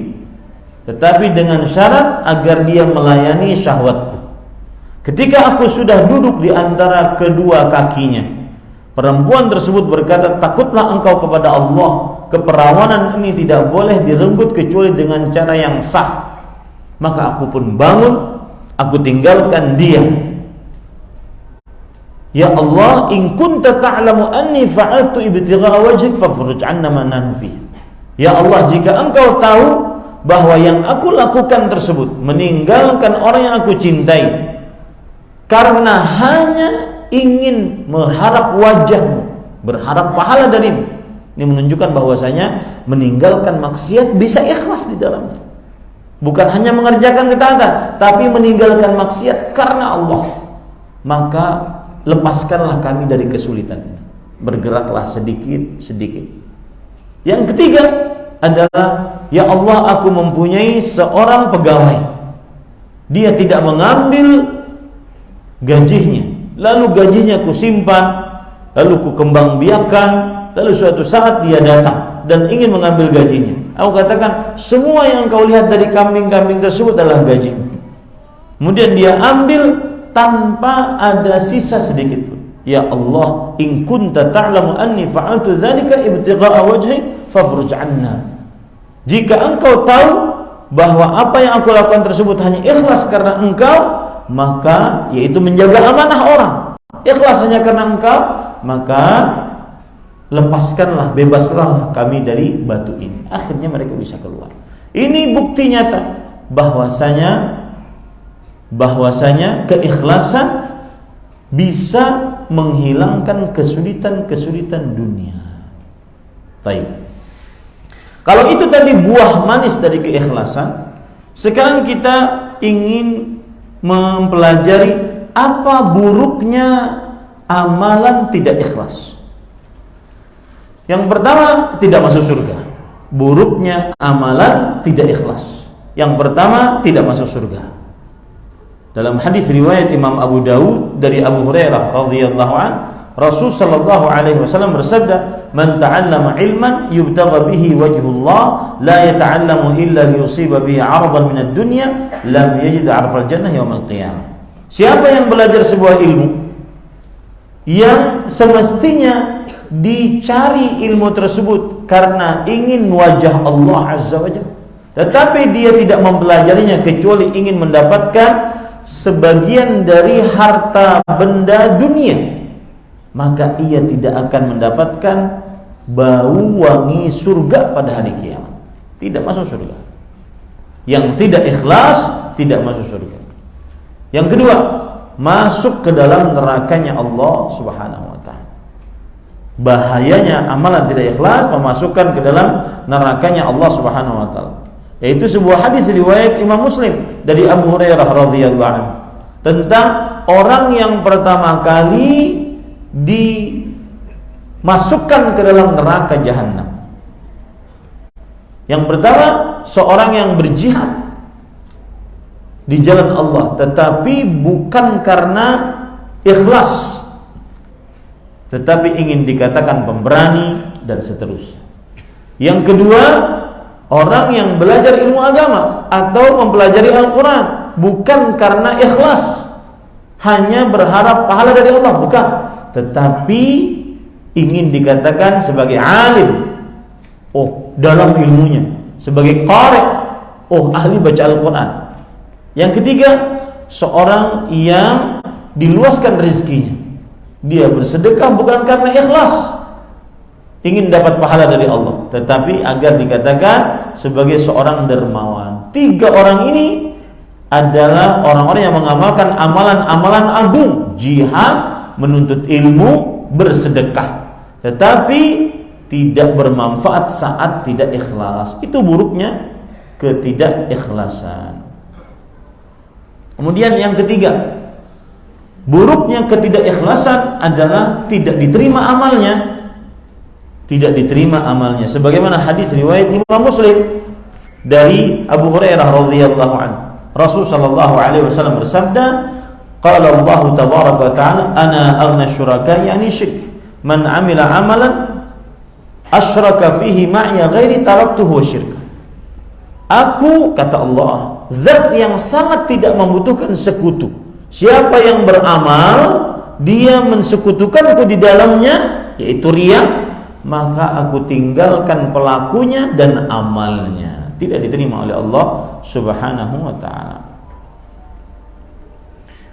Tetapi dengan syarat agar dia melayani syahwatku. Ketika aku sudah duduk di antara kedua kakinya, perempuan tersebut berkata, takutlah engkau kepada Allah. Keperawanan ini tidak boleh direnggut kecuali dengan cara yang sah. Maka aku pun bangun, aku tinggalkan dia. Ya Allah, in kunta ta'lamu anni fa'altu ibtigha'a wajhik fafruj 'anna ma nahnu fi. Ya Allah, jika engkau tahu bahwa yang aku lakukan tersebut meninggalkan orang yang aku cintai karena hanya ingin mengharap wajahmu, berharap pahala darimu. Ini menunjukkan bahwasanya meninggalkan maksiat bisa ikhlas di dalamnya. Bukan hanya mengerjakan ketaatan, tapi meninggalkan maksiat karena Allah. Maka lepaskanlah kami dari kesulitan ini. Bergeraklah sedikit-sedikit. Yang ketiga adalah, ya Allah, aku mempunyai seorang pegawai. Dia tidak mengambil gajinya, lalu gajinya ku simpan, lalu ku kembang biakan, lalu suatu saat dia datang dan ingin mengambil gajinya. Aku katakan, semua yang kau lihat dari kambing-kambing tersebut adalah gajimu. Kemudian dia ambil tanpa ada sisa sedikit pun. Ya Allah, in kunta ta'lamu anni fa'altu dzalika ibtigha'a wajhik fafruj 'anna. Jika engkau tahu bahwa apa yang aku lakukan tersebut hanya ikhlas karena engkau, maka yaitu menjaga amanah orang, ikhlas hanya karena engkau, maka lepaskanlah, bebaslah kami dari batu ini. Akhirnya mereka bisa keluar. Ini bukti nyata bahwasanya keikhlasan bisa menghilangkan kesulitan-kesulitan dunia. Baik. Kalau itu tadi buah manis dari keikhlasan, sekarang kita ingin mempelajari apa buruknya amalan tidak ikhlas. Yang pertama, tidak masuk surga. Buruknya amalan tidak ikhlas. Yang pertama, tidak masuk surga. Dalam hadis riwayat Imam Abu Dawud dari Abu Hurairah radhiyallahu an, Rasul sallallahu alaihi wasallam bersabda, "Man ta'allama ilman yubtagha bihi wajhullah, la yata'allamu illa liyusiba bihi 'aradan min ad-dunya, lam yajid 'arfal jannah yaumal qiyamah." Siapa yang belajar sebuah ilmu yang semestinya dicari ilmu tersebut karena ingin wajah Allah Azza wa Jalla, tetapi dia tidak mempelajarinya kecuali ingin mendapatkan sebagian dari harta benda dunia, maka ia tidak akan mendapatkan bau wangi surga pada hari kiamat. Tidak masuk surga. Yang tidak ikhlas tidak masuk surga. Yang kedua, masuk ke dalam nerakanya Allah Subhanahu wa taala. Bahayanya amalan tidak ikhlas memasukkan ke dalam nerakanya Allah Subhanahu wa taala. Yaitu sebuah hadis riwayat Imam Muslim dari Abu Hurairah radhiyallahu anhu tentang orang yang pertama kali dimasukkan ke dalam neraka jahanam. Yang pertama, seorang yang berjihad di jalan Allah tetapi bukan karena ikhlas, tetapi ingin dikatakan pemberani dan seterusnya. Yang kedua, orang yang belajar ilmu agama atau mempelajari Al-Quran bukan karena ikhlas, hanya berharap pahala dari Allah, bukan, tetapi ingin dikatakan sebagai alim, oh dalam ilmunya, sebagai qari, oh ahli baca Al-Quran. Yang ketiga, seorang yang diluaskan rezekinya, dia bersedekah bukan karena ikhlas ingin dapat pahala dari Allah, tetapi agar dikatakan sebagai seorang dermawan. Tiga orang ini adalah orang-orang yang mengamalkan amalan-amalan agung, jihad, menuntut ilmu, bersedekah, tetapi tidak bermanfaat saat tidak ikhlas. Itu buruknya ketidakikhlasan. Kemudian yang ketiga, buruknya ketidakikhlasan adalah tidak diterima amalnya. Tidak diterima amalnya. Sebagaimana hadis riwayat Imam Muslim dari Abu Hurairah radhiyallahu anhu. Rasul sallallahu alaihi wasallam bersabda, qala Allah tabaraka wa ta'ala, ana aghna syuraka yani syirk. Man 'amila 'amalan asyraka fihi ma'iya ghairi taraktuhu wa syirka. Aku, kata Allah, zat yang sangat tidak membutuhkan sekutu. Siapa yang beramal dia mensekutukanku di dalamnya, yaitu riya, maka aku tinggalkan pelakunya dan amalnya. Tidak diterima oleh Allah Subhanahu wa ta'ala.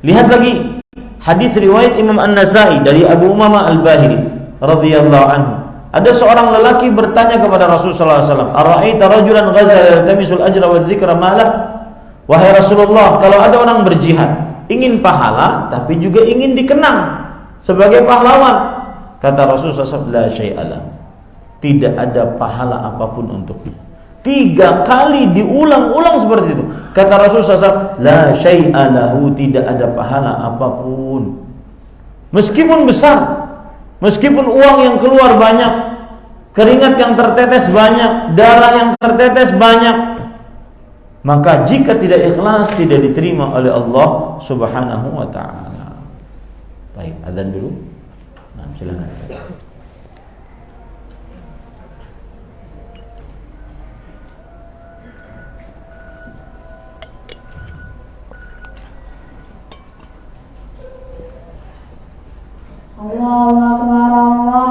Lihat lagi hadis riwayat Imam An-Nasai dari Abu Umamah Al-Bahili radhiyallahu anhu. Ada seorang lelaki bertanya kepada Rasulullah SAW, "Ara'aita rajulan ghazala yaltamisul ajra wa dzikra malah?" Wahai Rasulullah, kalau ada orang berjihad, ingin pahala tapi juga ingin dikenang sebagai pahlawan, kata Rasulullah SAW, "La syai'alah." Tidak ada pahala apapun untuknya. 3 kali diulang-ulang seperti itu. Kata Rasulullah SAW, "La syai'alahu." Tidak ada pahala apapun. Meskipun besar, meskipun uang yang keluar banyak, keringat yang tertetes banyak, darah yang tertetes banyak, maka jika tidak ikhlas tidak diterima oleh Allah Subhanahu wa ta'ala. Baik, adzan dulu. Nah, silakan. Allahu Akbar,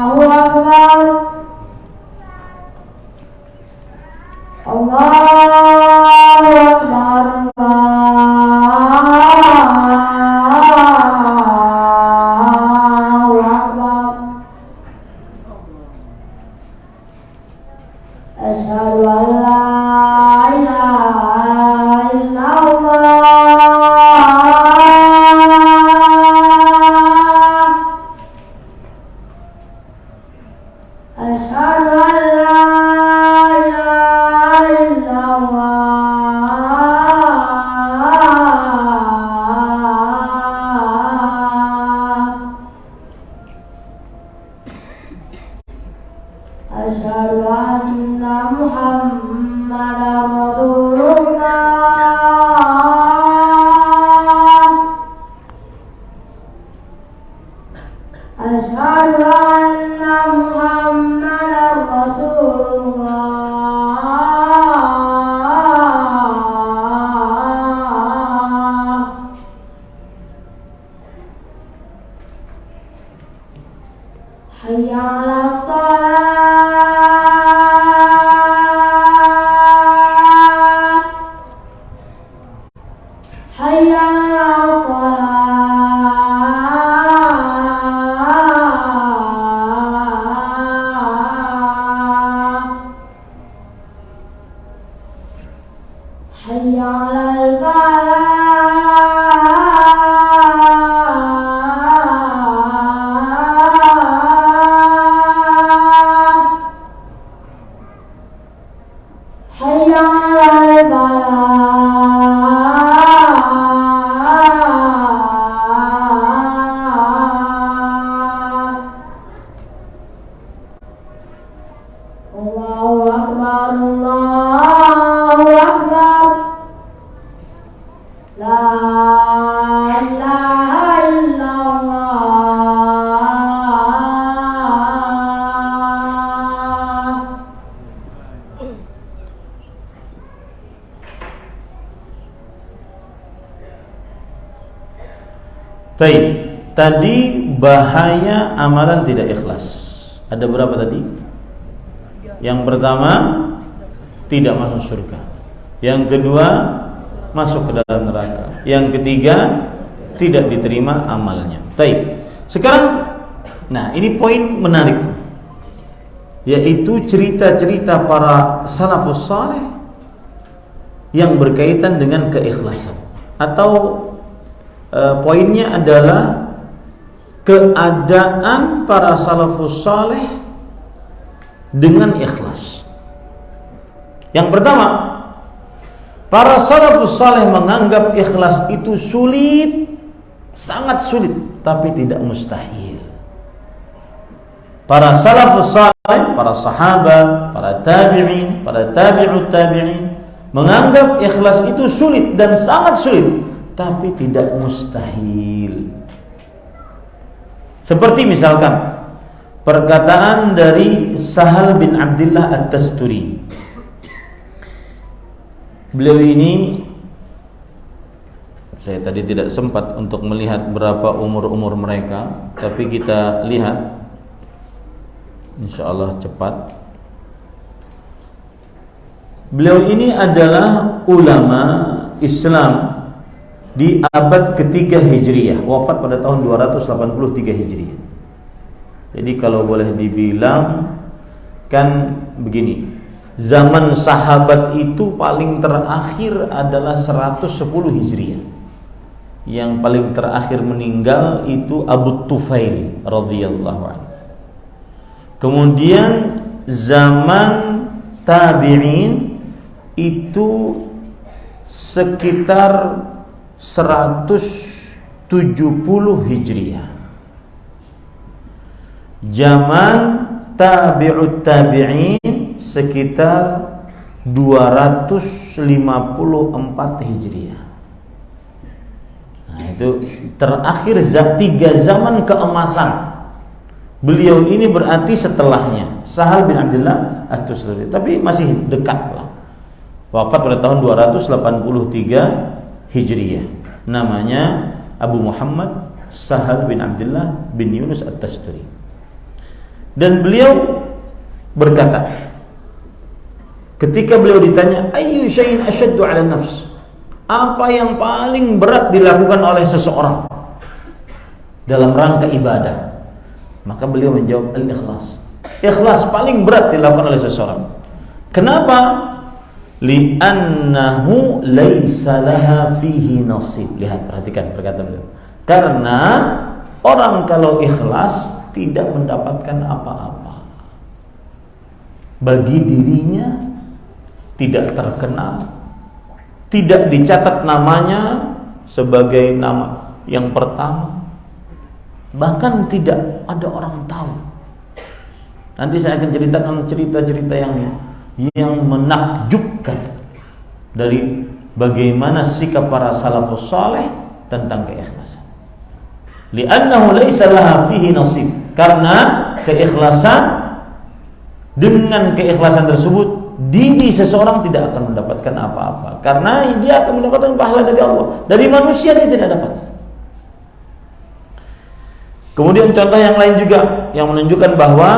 Allahu Akbar, Allahu Akbar, Allahu Akbar. Asyhadu an la ilaha illallah. Asyhadu anna Muhammadar Rasulullah. Asyhadu anna Muhammadar Rasulullah. 'alas shalah. Hayya 'alas shalah. Hayya 'alal falah. Hayya 'alal falah. Allahu akbar, Allahu akbar. La ilaha illallah. Baik, tadi bahaya amalan tidak ikhlas. Ada berapa tadi? Yang pertama, tidak masuk surga. Yang kedua, masuk ke dalam neraka. Yang ketiga, tidak diterima amalnya. Baik. Sekarang, nah ini poin menarik, yaitu cerita-cerita para salafus saleh yang berkaitan dengan keikhlasan. Atau poinnya adalah keadaan para salafus saleh dengan ikhlas. Yang pertama, para salafus saleh menganggap ikhlas itu sulit, sangat sulit, tapi tidak mustahil. Para salafus saleh, para sahabat, para tabi'in, para tabi'ut tabi'in menganggap ikhlas itu sulit dan sangat sulit, tapi tidak mustahil. Seperti misalkan perkataan dari Sahal bin Abdullah At-Tasturi. Beliau ini, saya tadi tidak sempat untuk melihat berapa umur mereka, tapi kita lihat insyaallah cepat. Beliau ini adalah ulama Islam di abad ketiga Hijriyah, wafat pada tahun 283 Hijriyah. Jadi kalau boleh dibilang kan begini, zaman sahabat itu paling terakhir adalah 110 Hijriah. Yang paling terakhir meninggal itu Abu Tufail radhiyallahu anhu. Kemudian zaman tabi'in itu sekitar 170 Hijriah. Zaman tabi'ut tabi'in sekitar 254 Hijriah. Nah, itu terakhir tiga zaman keemasan. Beliau ini berarti setelahnya Sahal bin Abdullah At-Tusturi, tapi masih dekat lah. Wafat pada tahun 283 Hijriah. Namanya Abu Muhammad Sahal bin Abdullah bin Yunus At-Tusturi. Dan beliau berkata, ketika beliau ditanya, ayyu syai'in asyaddu 'ala nafs? Apa yang paling berat dilakukan oleh seseorang dalam rangka ibadah? Maka beliau menjawab, al-ikhlas. Ikhlas paling berat dilakukan oleh seseorang. Kenapa? Li'annahu laisa laha fihi nasib. Lihat, perhatikan perkataan beliau. Karena orang kalau ikhlas tidak mendapatkan apa-apa. Bagi dirinya tidak terkenal, tidak dicatat namanya sebagai nama yang pertama, bahkan tidak ada orang tahu. Nanti saya akan ceritakan cerita-cerita yang menakjubkan dari bagaimana sikap para salafus saleh tentang keikhlasan. Li'annahu laisa laha fihi nasib. Karena dengan keikhlasan tersebut diri seseorang tidak akan mendapatkan apa-apa, karena dia akan mendapatkan pahala dari Allah. Dari manusia dia tidak dapat. Kemudian contoh yang lain juga yang menunjukkan bahwa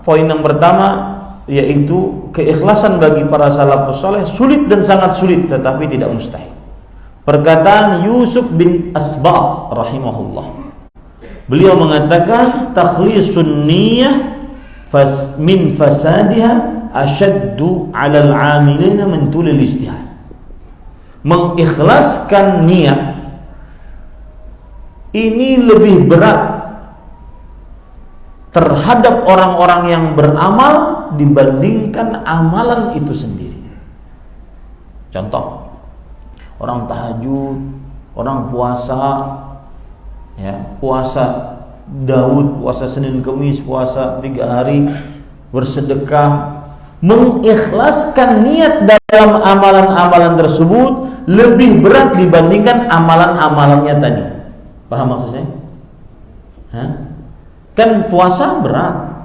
poin yang pertama yaitu keikhlasan bagi para salafus saleh sulit dan sangat sulit tetapi tidak mustahil. Perkataan Yusuf bin Asbaq rahimahullah. Beliau mengatakan takhlisun niyyah min fasadiha ashaddu 'alal 'amilina min tulil ijtihad. Mengikhlaskan niat ini lebih berat terhadap orang-orang yang beramal dibandingkan amalan itu sendiri. Contoh, orang tahajud, orang puasa, ya, puasa Daud, puasa Senin Kemis, puasa 3 hari, bersedekah, mengikhlaskan niat dalam amalan-amalan tersebut lebih berat dibandingkan amalan-amalannya tadi. Paham maksudnya? Kan puasa berat,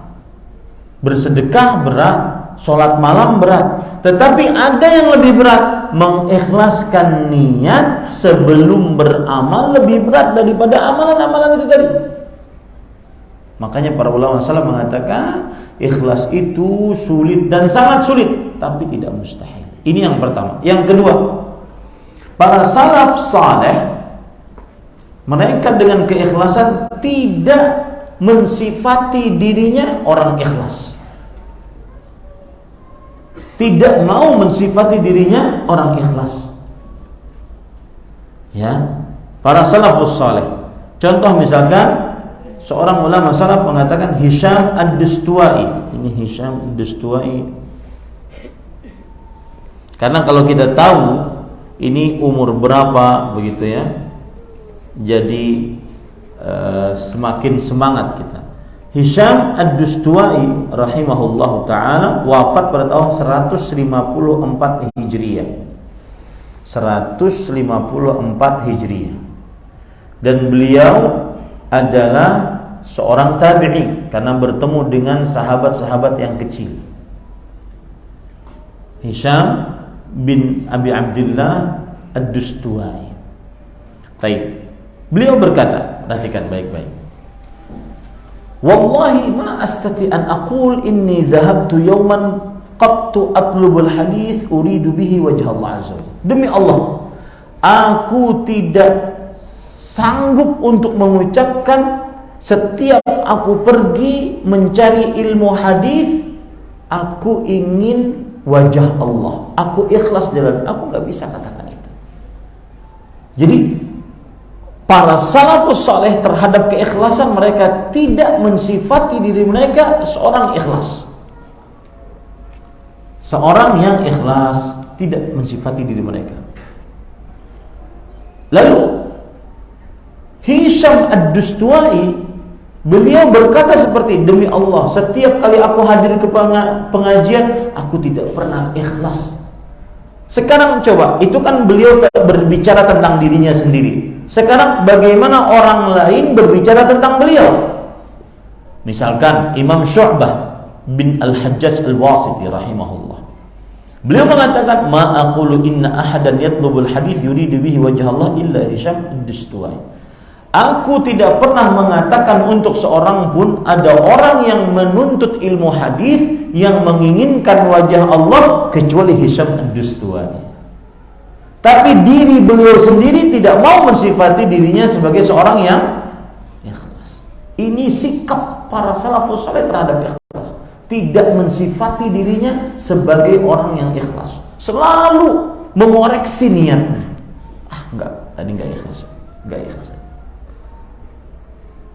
bersedekah berat, sholat malam berat, tetapi ada yang lebih berat, mengikhlaskan niat sebelum beramal lebih berat daripada amalan-amalan itu tadi. Makanya para ulama salaf mengatakan ikhlas itu sulit dan sangat sulit, tapi tidak mustahil. Ini yang pertama. Yang kedua, para salaf saleh mereka dengan keikhlasan tidak mensifati dirinya orang ikhlas. Tidak mau mensifati dirinya orang ikhlas. Ya, para salafus saleh. Contoh misalkan seorang ulama salaf mengatakan Hisham ad-Dustuwai. Ini Hisham ad-Dustuwai. Karena kalau kita tahu ini umur berapa begitu ya, jadi semakin semangat kita. Hisham ad-Dustuwai rahimahullahu ta'ala wafat pada tahun 154 Hijriah. 154 Hijriah. Dan beliau adalah seorang tabi'i karena bertemu dengan sahabat-sahabat yang kecil. Hisham bin Abi Abdullah ad-Dustuwai. Baik. Beliau berkata, perhatikan baik-baik. Wallahi ma astati an aqul inni dhahabtu yawman qattu atlubul hadith uridu bihi wajah Allah azza wa jalla. Demi Allah, aku tidak sanggup untuk mengucapkan setiap aku pergi mencari ilmu hadis, aku ingin wajah Allah, aku ikhlas dalam, aku nggak bisa katakan itu. Jadi para salafus saleh terhadap keikhlasan mereka tidak mensifati diri mereka seorang ikhlas. Seorang yang ikhlas tidak mensifati diri mereka. Lalu Hisham ad-Dustuwai beliau berkata seperti, demi Allah, setiap kali aku hadir ke pengajian aku tidak pernah ikhlas. Sekarang coba, itu kan beliau berbicara tentang dirinya sendiri. Sekarang bagaimana orang lain berbicara tentang beliau? Misalkan Imam Syu'bah bin Al-Hajjaj Al-Wasiti rahimahullah. Beliau mengatakan, ma aqulu inna ahadan yatlubul hadith yuridu bihi wajah Allah illa Hisham ad-Dustuwai. Aku tidak pernah mengatakan untuk seorang pun ada orang yang menuntut ilmu hadis yang menginginkan wajah Allah kecuali Hisham ad-Dustuwai. Tapi diri beliau sendiri tidak mau mensifati dirinya sebagai seorang yang ikhlas. Ini sikap para salafus saleh terhadap ikhlas. Tidak mensifati dirinya sebagai orang yang ikhlas. Selalu mengoreksi niatnya. Enggak, tadi enggak ikhlas. Enggak ikhlas.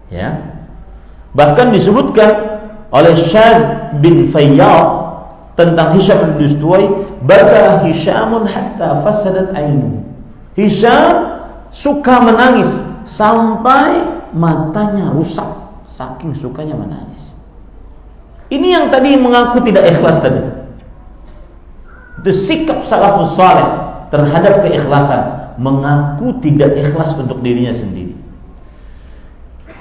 Ya. Bahkan disebutkan oleh Syadh bin Fayyad tentang Hisham ad-Dustuwai, baka Hishamun hatta fasadat ainu. Hisham suka menangis sampai matanya rusak, saking sukanya menangis. Ini yang tadi mengaku tidak ikhlas tadi. Itu sikap salafus saleh terhadap keikhlasan, mengaku tidak ikhlas untuk dirinya sendiri.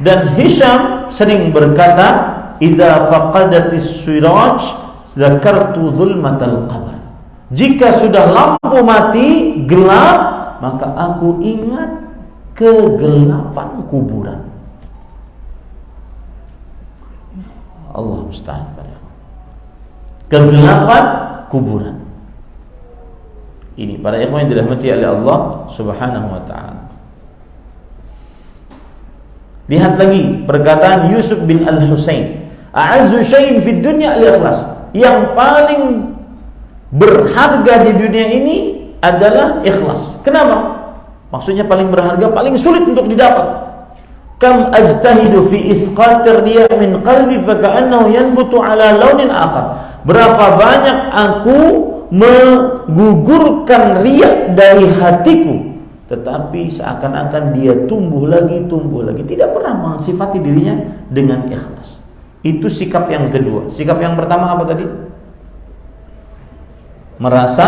Dan Hisham sering berkata, idza faqadatis siraj zakartu dhulmatal qabr. Jika sudah lampu mati, gelap, maka aku ingat kegelapan kuburan. Allah musta'an. Kegelapan kuburan. Ini para ikhwan yang dirahmati oleh Allah Subhanahu wa taala. Lihat lagi perkataan Yusuf bin Al-Husain, a'azzu syai'in fid dunya al-ikhlas. Yang paling berharga di dunia ini adalah ikhlas. Kenapa? Maksudnya paling berharga, paling sulit untuk didapat. Kam ajtahidu fi isqatir riya min qalbi fa ka'annahu yanbutu ala launin akhar. Berapa banyak aku menggugurkan riya dari hatiku, tetapi seakan-akan dia tumbuh lagi, tidak pernah mensifati dirinya dengan ikhlas. Itu sikap yang kedua. Sikap yang pertama apa tadi? Merasa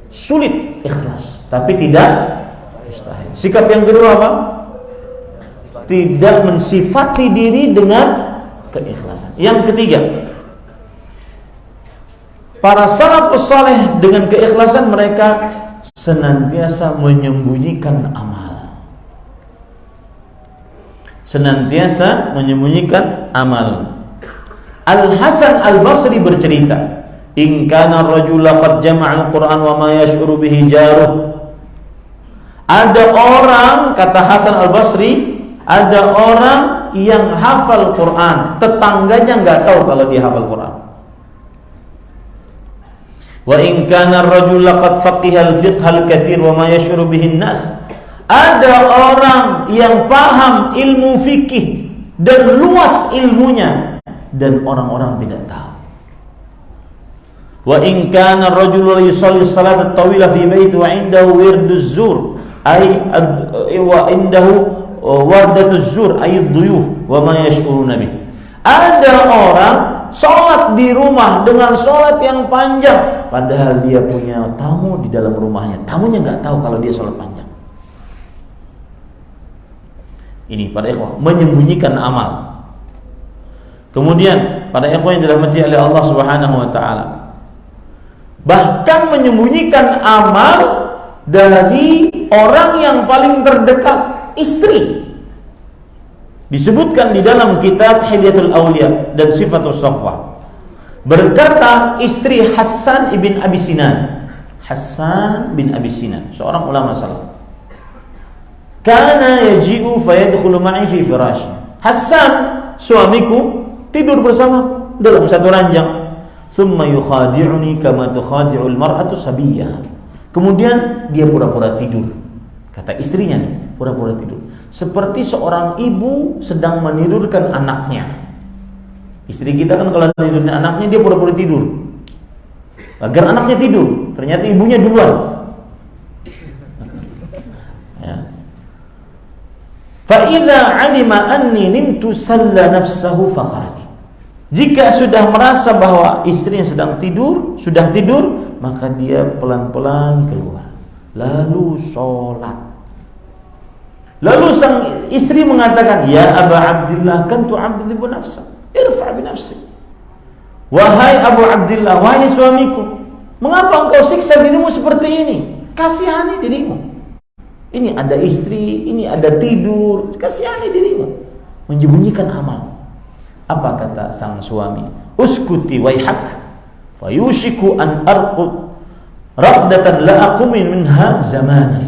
sulit ikhlas, tapi tidak mustahil. Sikap yang kedua apa? Tidak mensifati diri dengan keikhlasan. Yang ketiga, para salafus saleh dengan keikhlasan mereka senantiasa menyembunyikan amal. Senantiasa menyembunyikan amal. Al-Hasan Al-Basri bercerita, "In kana ar-rajula qad jama'a al-Qur'an wa ma yash'uru bihi jaruh." Ada orang, kata Hasan Al-Basri, ada orang yang hafal Quran, tetangganya nggak tahu kalau dia hafal Quran. Wa in kana ar-rajul laqad faqiha al-fiqh al-katsir wa ma yashuru bihi an-nas. Ada orang yang paham ilmu fikih dan luas ilmunya dan orang-orang tidak tahu. Wa in kana ar-rajul yusalli salat at-tawila fi baiti wa indahu wirduz zur ay wa indahu wardatuz zur ayat duyuf wa ma yash'uruna bih. Ada orang sholat di rumah dengan sholat yang panjang, padahal dia punya tamu di dalam rumahnya. Tamunya nggak tahu kalau dia sholat panjang. Ini pada ikhwan menyembunyikan amal. Kemudian pada ikhwan yang dirahmati oleh Allah Subhanahu wa taala, bahkan menyembunyikan amal dari orang yang paling terdekat, istri. Disebutkan di dalam kitab Hilyatul Awliya dan Sifatus Safwah. Berkata istri Hassan ibn Abi Sinan, Hassan bin Abi Sinan, seorang ulama salaf. Kana yaji'u fayadkhulu ma'i fi firashi. Hassan, suamiku, tidur bersama dalam satu ranjang. Thumma yukhadi'uni kama tukhadi'ul mar'atu sabiyah. Kemudian dia pura-pura tidur. Kata istrinya nih, pura-pura tidur. Seperti seorang ibu sedang menidurkan anaknya. Istri kita kan kalau menidurkan anaknya, dia pura-pura tidur agar anaknya tidur. Ternyata ibunya duluan. Ya. Fa idza 'alima anni nimtu salla nafsahu fa kharaja. Jika sudah merasa bahwa istrinya sedang tidur, sudah tidur, maka dia pelan-pelan keluar. Lalu sholat. Lalu sang istri mengatakan, "Ya Aba Abdillah, kan tu'adzibu nafsak, irfa' bi nafsik." Wahai Abu Abdillah, wahai suamiku, mengapa engkau siksa dirimu seperti ini? Kasihani dirimu. Ini ada istri, ini ada tidur, kasihani dirimu. Menyembunyikan amal. Apa kata sang suami? Uskuti waihak, fayushiku an arqud raqdatan la aqumin minha zamanan.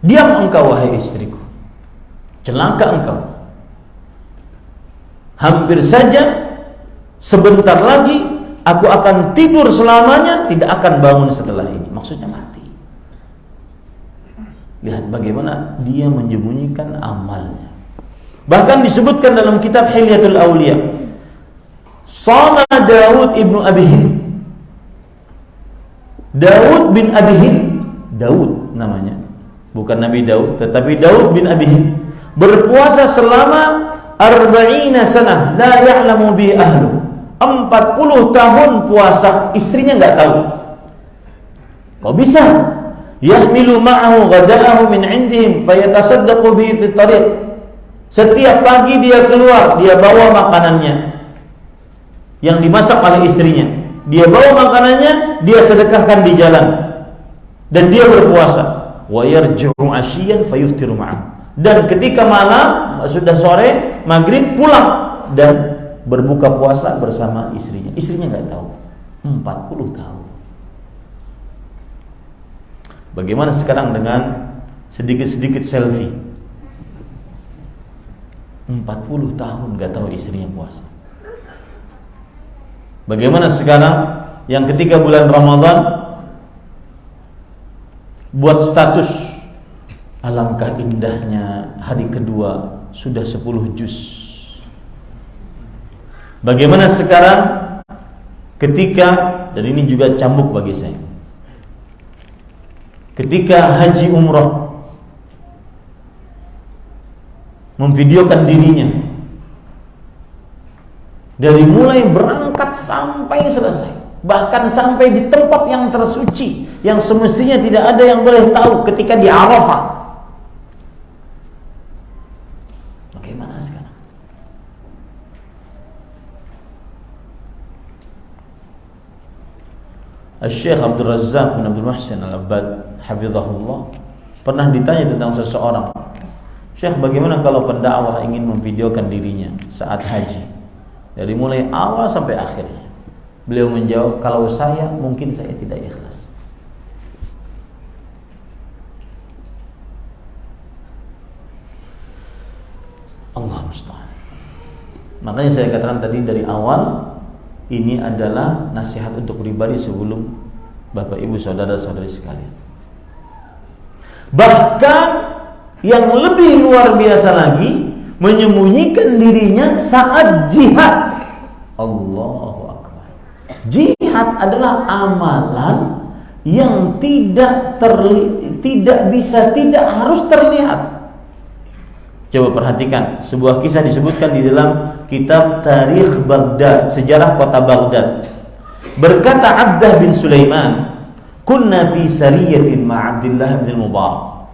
Diam engkau wahai istriku, celaka engkau. Hampir saja sebentar lagi aku akan tidur selamanya, tidak akan bangun setelah ini. Maksudnya mati. Lihat bagaimana dia menyembunyikan amalnya. Bahkan disebutkan dalam kitab Hilyatul Awliya, Sama Daud ibnu Abi Hind. Daud bin Abi Hind, Daud namanya, bukan Nabi Daud, tetapi Daud bin Abi Hind berpuasa selama 40 sanah la ya'lamu bi ahlu. 40 tahun puasa, istrinya enggak tahu. Kok bisa? Yahmilu ma'ahu ghada'ahu min 'indihim fayatasaddaqu bihi fi tariq. Setiap pagi dia keluar, dia bawa makanannya yang dimasak oleh istrinya. Dia bawa makanannya, dia sedekahkan di jalan. Dan dia berpuasa. Wa yarji'u 'ashiyyan fayuftiru ma'ah. Dan ketika malam, sudah sore, maghrib, pulang dan berbuka puasa bersama istrinya. Istrinya nggak tahu. 40 tahun. Bagaimana sekarang dengan sedikit-sedikit selfie? 40 tahun nggak tahu istrinya puasa. Bagaimana sekarang yang ketika bulan Ramadan buat status, alangkah indahnya hari kedua sudah 10 juz. Bagaimana sekarang ketika, dan ini juga cambuk bagi saya, ketika haji umrah memvideokan dirinya dari mulai berangkat sampai selesai, bahkan sampai di tempat yang tersuci yang semestinya tidak ada yang boleh tahu, ketika di Arafah. Bagaimana sekarang? Syekh Abdul Razzaq bin Abdul Muhsin Al-Abbad hafizahullah pernah ditanya tentang seseorang, Syekh, bagaimana kalau pendakwah ingin memvideokan dirinya saat haji dari mulai awal sampai akhirnya? Beliau menjawab, kalau saya, mungkin saya tidak ikhlas. Allah musta'an. Makanya saya katakan tadi dari awal, ini adalah nasihat untuk pribadi sebelum Bapak Ibu saudara-saudari sekalian. Bahkan yang lebih luar biasa lagi, menyembunyikan dirinya saat jihad. Allahu Akbar. Jihad adalah amalan yang tidak harus terlihat. Coba perhatikan, sebuah kisah disebutkan di dalam kitab Tarikh Baghdad, sejarah kota Baghdad. Berkata Abdah bin Sulaiman, kunna fi sariyatin ma'Abdillah bin Mubarak.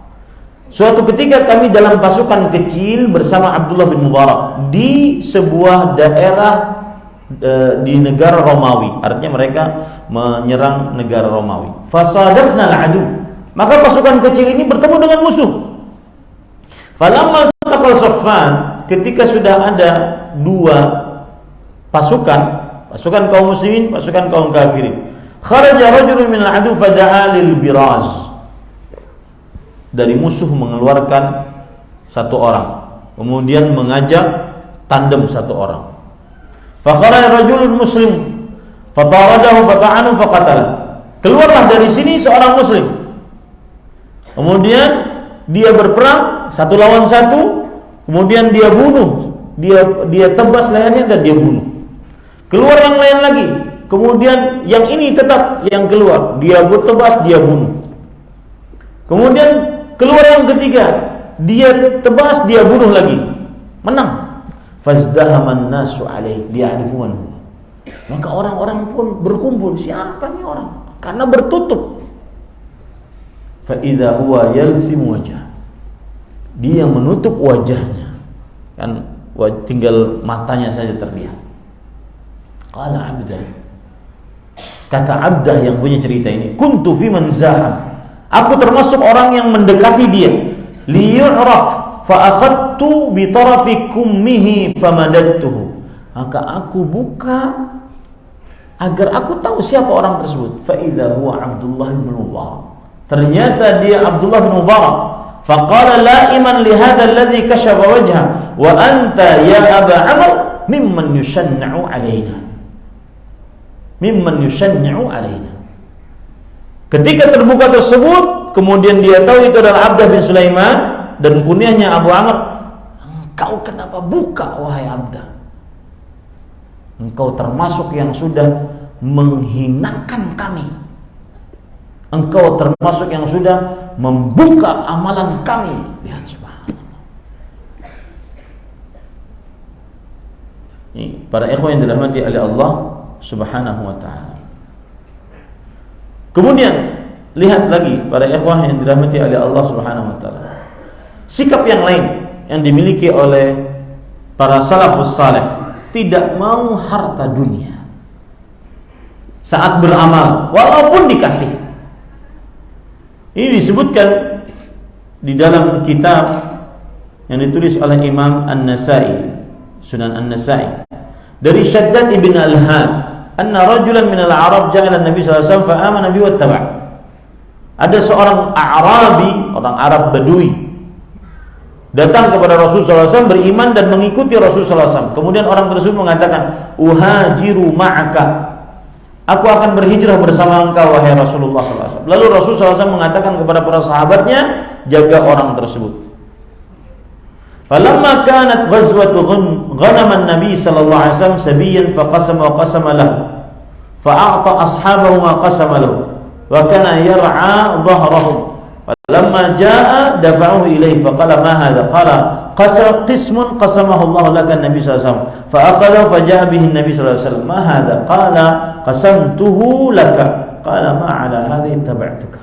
Suatu ketika kami dalam pasukan kecil bersama Abdullah bin Mubarak di sebuah daerah di negara Romawi. Artinya mereka menyerang negara Romawi. Fasadafna al-adu. Maka pasukan kecil ini bertemu dengan musuh. Falamma taqal saffan, ketika sudah ada dua pasukan kaum muslimin, pasukan kaum kafirin. Kharaja rajulun min al-adu fada'a lil biraz. Dari musuh mengeluarkan satu orang, kemudian mengajak tandem satu orang. Fakharaja rajulun muslim fataradahu fata'anu faqatala. Keluarlah dari sini seorang muslim, kemudian dia berperang satu lawan satu, kemudian dia bunuh, dia tebas lehernya dan dia bunuh. Keluar yang lain lagi, kemudian yang ini tetap yang keluar, dia tebas, dia bunuh. Kemudian keluar yang ketiga, dia tebas, dia bunuh lagi, menang. Fazdahaman nasu alaih liya'rifuman. Maka orang-orang pun berkumpul, siapa nih orang? Karena bertutup. Fa idza huwa yalthimu wajah. Dia menutup wajahnya. Kan tinggal matanya saja terlihat. Qala Abdah. Kata Abdah yang punya cerita ini, kuntu fi man zaham. Aku termasuk orang yang mendekati dia. Liyu'raf fa akhadtu bi tarafi kummihi famadadtuhu. Maka aku buka agar aku tahu siapa orang tersebut. Fa idza huwa Abdullah bin Mubarak. Ternyata dia Abdullah bin Mubarak. Faqala la'iman li hadha alladhi kashafa wajha wa anta ya Aba Amr mimman yushanna'u alaina. Mimman yushanna'u alaina. Ketika terbuka tersebut, kemudian dia tahu itu adalah Abdah bin Sulaiman dan kunyahnya Abu Amr. Engkau kenapa buka, wahai Abdah? Engkau termasuk yang sudah menghinakan kami. Engkau termasuk yang sudah membuka amalan kami. Lihat, subhanallah. Ini para ikhwan yang dirahmati oleh Allah Subhanahu wa ta'ala. Kemudian lihat lagi para ikhwah yang dirahmati oleh Allah Subhanahu wa taala. Sikap yang lain yang dimiliki oleh para salafus saleh, tidak mau harta dunia saat beramal walaupun dikasih. Ini disebutkan di dalam kitab yang ditulis oleh Imam An-Nasai, Sunan An-Nasai. dari Shaddad ibn Al-Had, anna rajulan min al-Arab ja'a ila Nabi sallallahu alaihi wasallam fa amana bihi wattaba'. Ada seorang Arabi, orang Arab Badui, datang kepada Rasulullah SAW, beriman dan mengikuti Rasulullah SAW. Kemudian orang tersebut mengatakan, uhajiru ma'aka, aku akan berhijrah bersama engkau wahai Rasulullah SAW. Lalu Rasulullah SAW mengatakan kepada para sahabatnya, jaga orang tersebut. Falamma kanat ghazwatu ghanaman Nabi sallallahu alaihi wasallam sabiyan faqasama wa qasama lahu fa'ata ashabahu ma qasama lahu wa kana yar'a dhahrahum. Falamma jaa dafa'uhu ilayhi faqala ma hadha, qala qismun qasamahu Allah laka Nabi sallallahu alaihi wasallam fa akhadha fa jaa bihi Nabi sallallahu alaihi wasallam, ma hadha, qala qasamtuhu laka, qala ma ala hadha ittaba'tuka.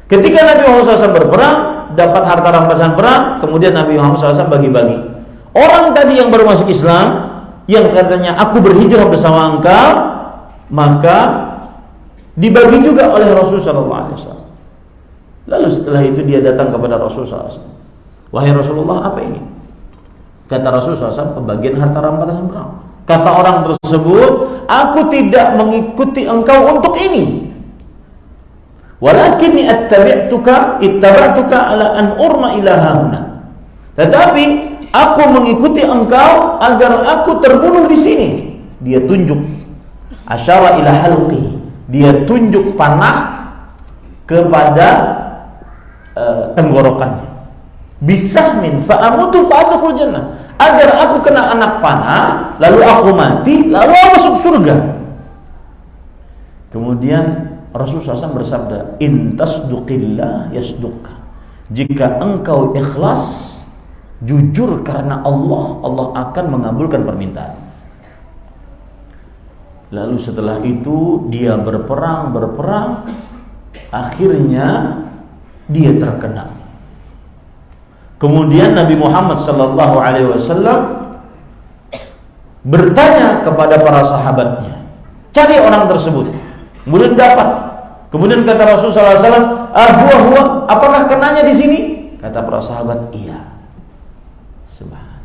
Ketika Nabi Muhammad SAW berperang, dapat harta rampasan perang, kemudian Nabi Muhammad SAW bagi-bagi. Orang tadi yang baru masuk Islam, yang katanya aku berhijrah bersama engkau, maka dibagi juga oleh Rasulullah SAW. Lalu setelah itu dia datang kepada Rasulullah SAW. Wahai Rasulullah, apa ini? Kata Rasulullah SAW, pembagian harta rampasan perang. Kata orang tersebut, aku tidak mengikuti engkau untuk ini. Walakinni ittaba'tuka ala an urma ila hauna. Tetapi aku mengikuti engkau agar aku terbunuh di sini. Dia tunjuk, asyara ila halqihi, dia tunjuk panah kepada tenggorokannya. Bisahmin fa'amutu fa'adkhul jannah, agar aku kena anak panah, lalu aku mati, lalu aku masuk surga. Kemudian Rasulullah SAW bersabda, in tasduqillah yasduqka, jika engkau ikhlas, jujur karena Allah, Allah akan mengabulkan permintaan. Lalu setelah itu dia berperang, akhirnya dia terkena. Kemudian Nabi Muhammad SAW bertanya kepada para sahabatnya, cari orang tersebut. Kemudian dapat. Kemudian kata Rasulullah SAW, huwa, apakah kenanya di sini? Kata para sahabat, iya. Subhanallah.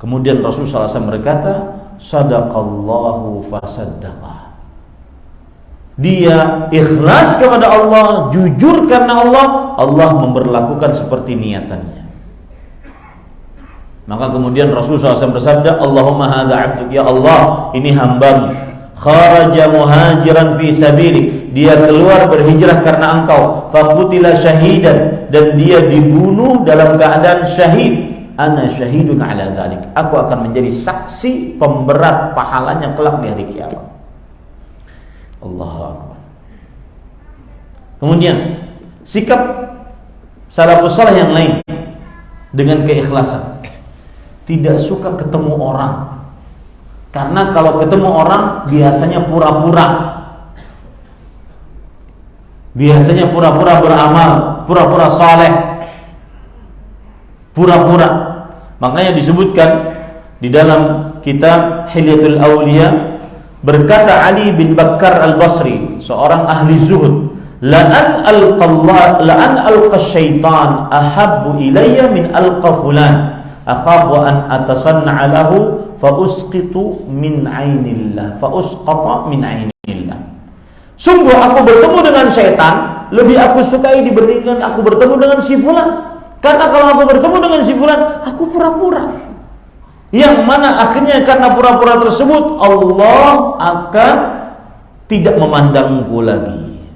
Kemudian Rasulullah SAW berkata, sadaqallahu fasaddaqah. Dia ikhlas kepada Allah, jujur karena Allah, Allah memberlakukan seperti niatannya. Maka kemudian Rasulullah SAW bersabda, Allahumma hadza 'abduk, ya Allah, ini hamba-Mu, kharaja muhajiran fi sabilik, dia keluar berhijrah karena engkau, faqutila syahidan, dan dia dibunuh dalam keadaan syahid, ana syahidun ala dzalik, aku akan menjadi saksi pemberat pahalanya kelak di hari kiamat. Allahu akbar. Kemudian sikap salafus saleh yang lain dengan keikhlasan, tidak suka ketemu orang. Karena kalau ketemu orang biasanya pura-pura. Biasanya pura-pura beramal, pura-pura saleh. Pura-pura. Makanya disebutkan di dalam kitab Hilyatul Awliya, berkata Ali bin Bakkar Al-Basri, seorang ahli zuhud, la'an alqa syaitan ahabbu ilayya min alqa fulan, akhafu an atasanna'a lahu fa usqita min ainillah. Sungguh aku bertemu dengan setan lebih aku sukai dibandingkan aku bertemu dengan si fulan. Karena kalau aku bertemu dengan si fulan, aku pura-pura. Yang mana akhirnya karena pura-pura tersebut Allah akan tidak memandangku lagi.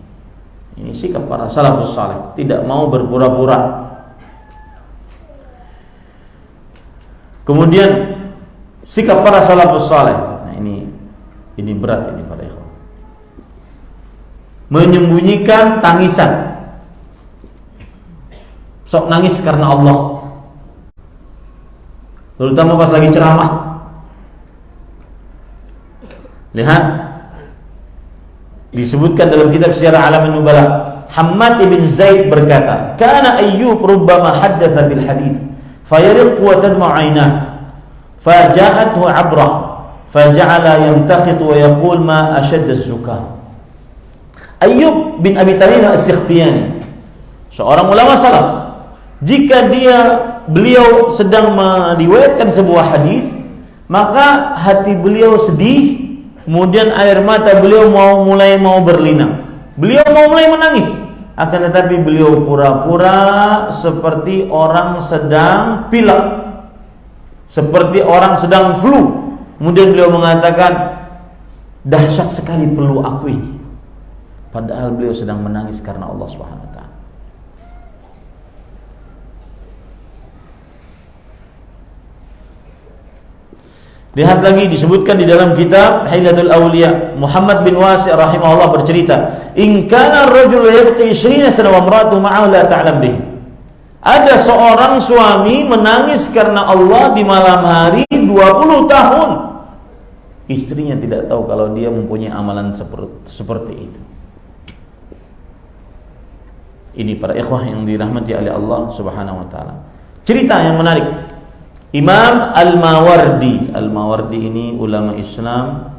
Ini sikap para salafus saleh, tidak mau berpura-pura. Kemudian sikap para salafus saleh. Nah, ini berat ini para ikhwan. Menyembunyikan tangisan. Sok nangis karena Allah. Terutama pas lagi ceramah. Lihat, disebutkan dalam kitab Syiar A'lamun Nubala, Hammad ibn Zaid berkata, "Kana Ayyub rubbama haddatsa bil hadits, fayariq wa tadma 'ainah, faja'athu 'abrah, faja'ala yamtakhit wa yaqul ma ashadd az-zukah." Ayyub bin Abi Tamim As-Sikhtiyani, seorang ulama salaf, jika beliau sedang meriwayatkan sebuah hadis, maka hati beliau sedih, kemudian air mata beliau mulai berlinang. Beliau mau mulai menangis, akan tetapi beliau pura-pura seperti orang sedang pilek, seperti orang sedang flu. Kemudian beliau mengatakan, dahsyat sekali perlu aku ini. Padahal beliau sedang menangis karena Allah Subhanahu wa taala. Lihat lagi disebutkan di dalam kitab Hilatul Awliya, Muhammad bin Wasi' rahimahullah bercerita, "In kana ar-rajul yabki 20 sana wa imra'atuhu ma'ahu la ta'lam bih." Ada seorang suami menangis karena Allah di malam hari 20 tahun. Istrinya tidak tahu kalau dia mempunyai amalan seperti itu. Ini para ikhwah yang dirahmati oleh Allah Subhanahu wa taala. Cerita yang menarik. Imam Al-Mawardi. Al-Mawardi ini ulama Islam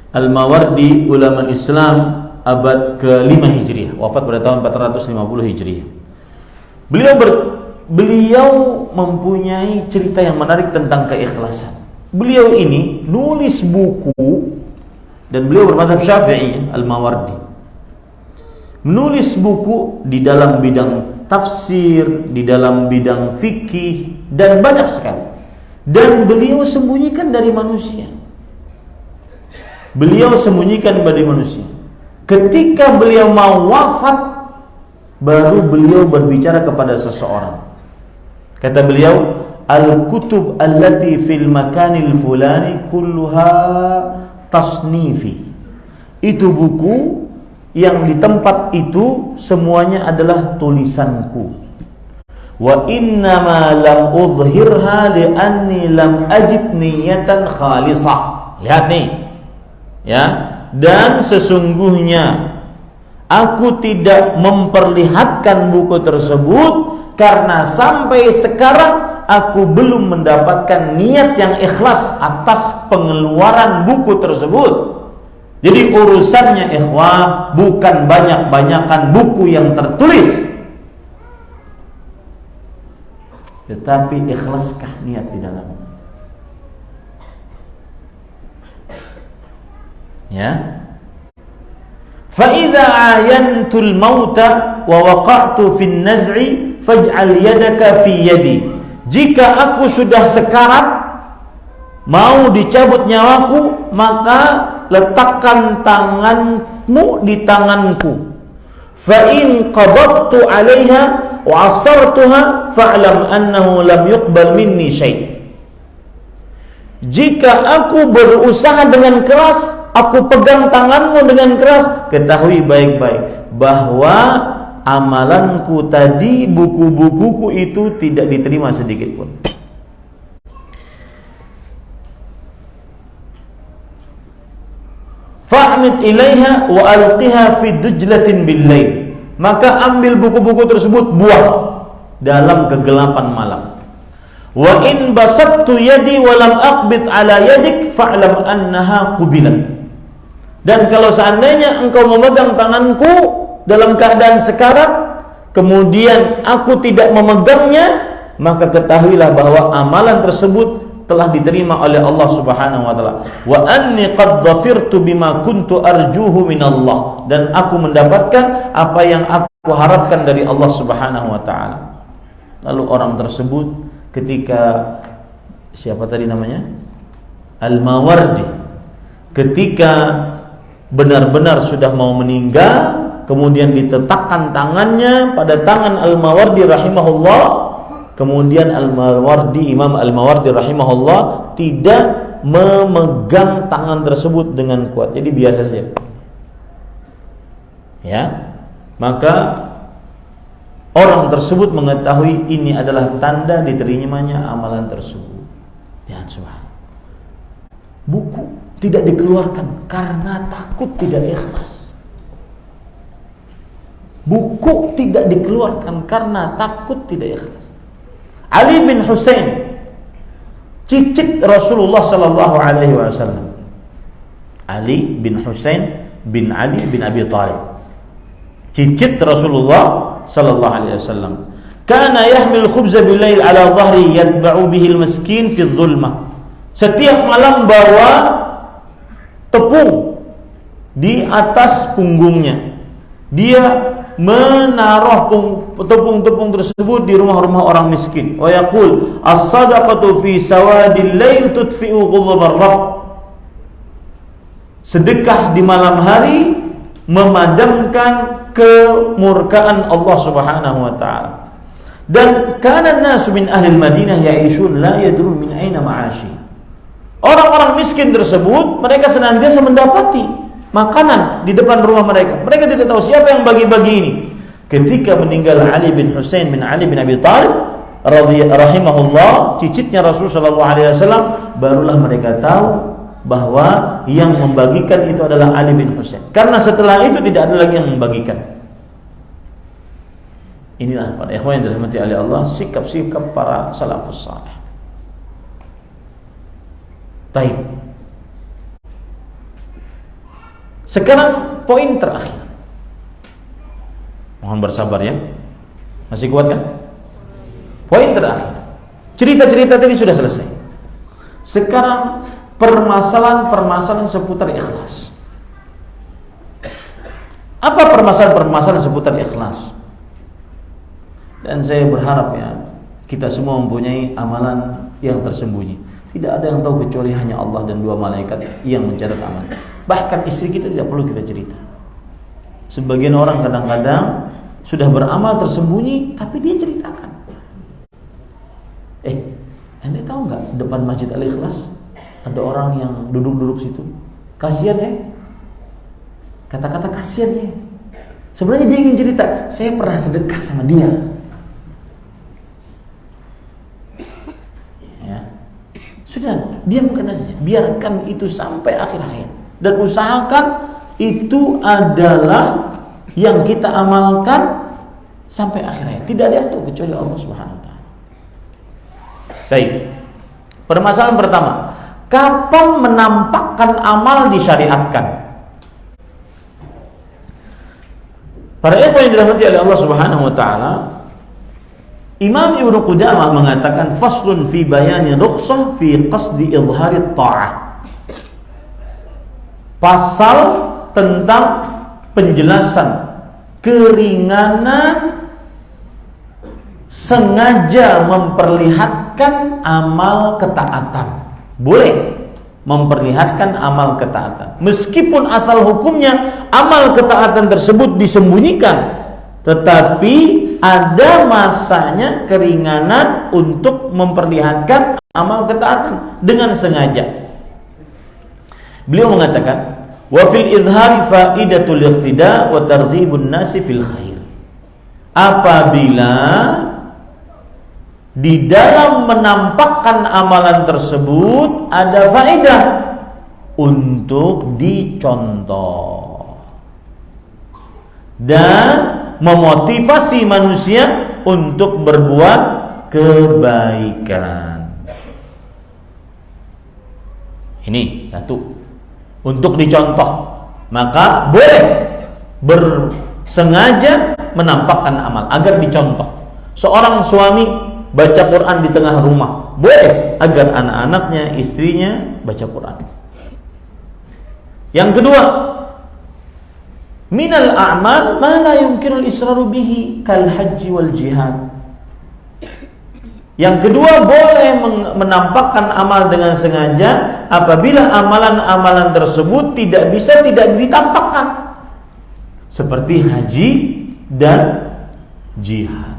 Al-Mawardi ulama Islam abad ke-5 Hijriah, wafat pada tahun 450 Hijriah. Beliau mempunyai cerita yang menarik tentang keikhlasan. Beliau ini nulis buku, dan beliau bermadzhab Syafi'i, Al-Mawardi. Menulis buku di dalam bidang tafsir, di dalam bidang fikih, dan banyak sekali. Dan beliau sembunyikan dari manusia. Beliau sembunyikan dari manusia. Ketika beliau mau wafat, baru beliau berbicara kepada seseorang. Kata beliau, al-kutub allati fil makanil fulani kulluha tasnifi. Itu buku yang di tempat itu semuanya adalah tulisanku. Wa innama lam udhhirha li'anni lam ajib niyatan khalisah. Lihat nih. Ya, dan sesungguhnya aku tidak memperlihatkan buku tersebut karena sampai sekarang aku belum mendapatkan niat yang ikhlas atas pengeluaran buku tersebut. Jadi urusannya ikhwah bukan banyak-banyakan buku yang tertulis, tetapi ikhlaskah niat di dalamnya. Ya. Fa idza ayantul mauta wa waqa'tu fin naz'i faj'al yadaka fi yadi. Jika aku sudah sekarat, mau dicabut nyawaku, maka letakkan tanganmu di tanganku. Fa in qabadtu 'alaiha wa 'asartuha fa'lam annahu lam yuqbal minni syai'. Jika aku berusaha dengan keras, aku pegang tanganmu dengan keras, ketahui baik-baik bahwa amalanku tadi, buku-bukuku itu tidak diterima sedikit pun. Fa'mid ilaiha wa alqiha fi dujlatin bil-lail. Maka ambil buku-buku tersebut, buang dalam kegelapan malam. Wa in basattu yadi wa lam aqbid ala yadik fa'lam annaha qubilat. Dan kalau seandainya engkau memegang tanganku dalam keadaan sekarat, kemudian aku tidak memegangnya, maka ketahuilah bahwa amalan tersebut telah diterima oleh Allah Subhanahu wa taala. Wa anni qad dhafirtu bima kuntu arjuhu min Allah, dan aku mendapatkan apa yang aku harapkan dari Allah Subhanahu wa taala. Lalu orang tersebut ketika, siapa tadi namanya? Al-Mawardi, ketika benar-benar sudah mau meninggal, kemudian diletakkan tangannya pada tangan Al-Mawardi rahimahullah. Kemudian Imam Al-Mawardi rahimahullah tidak memegang tangan tersebut dengan kuat, jadi biasa saja. Ya, maka orang tersebut mengetahui ini adalah tanda diterimanya amalan tersebut. Ya Subhan. Buku tidak dikeluarkan karena takut tidak ikhlas. Buku tidak dikeluarkan karena takut tidak ikhlas. Ali bin Husain, cicit Rasulullah sallallahu alaihi wasallam. Ali bin Husain bin Ali bin Abi Thalib, cicit Rasulullah sallallahu alaihi wasallam. Kana yahmil khubza bilail ala dhahri yatba'u bihi al-miskin fi dhulmah. Setiap malam bawa tepung di atas punggungnya. Dia menaruh tepung-tepung tersebut di rumah-rumah orang miskin. Wa yaqul as-sadaqatu fi sawadil lail tudfi'u ghadab ar-rabb. Sedekah di malam hari memadamkan kemurkaan Allah Subhanahu wa taala. Dan kana an-nasu min ahli al-Madinah ya'ishun la yadrun min aina ma'ashi. Orang-orang miskin tersebut mereka senantiasa mendapati makanan di depan rumah mereka. Mereka tidak tahu siapa yang bagi-bagi ini. Ketika meninggal Ali bin Husain bin Ali bin Abi Thalib rahimahullah, cicitnya Rasulullah sallallahu alaihi wasallam, barulah mereka tahu bahwa yang membagikan itu adalah Ali bin Husain. Karena setelah itu tidak ada lagi yang membagikan. Inilah para ikhwan yang dirahmati oleh Allah, sikap-sikap para salafus saleh. Taib. Sekarang poin terakhir. Mohon bersabar ya. Masih kuat kan? Poin terakhir. Cerita-cerita tadi sudah selesai. Sekarang permasalahan-permasalahan seputar ikhlas. Apa permasalahan-permasalahan seputar ikhlas? Dan saya berharap ya, kita semua mempunyai amalan yang tersembunyi. Tidak ada yang tahu kecuali hanya Allah dan dua malaikat yang mencatat amalan. Bahkan istri kita tidak perlu kita cerita. Sebagian orang kadang-kadang sudah beramal tersembunyi, tapi dia ceritakan. Ente tahu nggak depan Masjid Al-Ikhlas ada orang yang duduk-duduk situ? Kasihan ya. Kata-kata kasihan ya. Sebenarnya dia ingin cerita, saya pernah sedekah sama dia. Sudah, diamkan saja, biarkan itu sampai akhir hayat, dan usahakan itu adalah yang kita amalkan sampai akhir hayat. Tidak ada yang tahu kecuali Allah Subhanahu wa taala. Baik. Permasalahan pertama, kapan menampakkan amal disyariatkan? Para ikhwan yang dirahmati oleh Allah Subhanahu wa taala, Imam Ibnu Qudamah mengatakan faslun fi bayani rukhsah fi qasdi izhari ta'ah. Pasal tentang penjelasan keringanan sengaja memperlihatkan amal ketaatan. Boleh memperlihatkan amal ketaatan. Meskipun asal hukumnya amal ketaatan tersebut disembunyikan, tetapi ada masanya keringanan untuk memperlihatkan amal ketaatan dengan sengaja. Beliau mengatakan, wa fil izhari faidatul iqtida wa targhibun nasi fil khair. Apabila di dalam menampakkan amalan tersebut ada faedah untuk dicontoh dan memotivasi manusia untuk berbuat kebaikan. Ini satu, untuk dicontoh. Maka boleh bersengaja menampakkan amal agar dicontoh. Seorang suami baca Quran di tengah rumah, boleh, agar anak-anaknya, istrinya baca Quran. Yang kedua, minal a'mal ma la yumkinul israru bihi kal haji wal jihad. Yang kedua, boleh menampakkan amal dengan sengaja apabila amalan-amalan tersebut tidak bisa tidak ditampakkan, seperti haji dan jihad,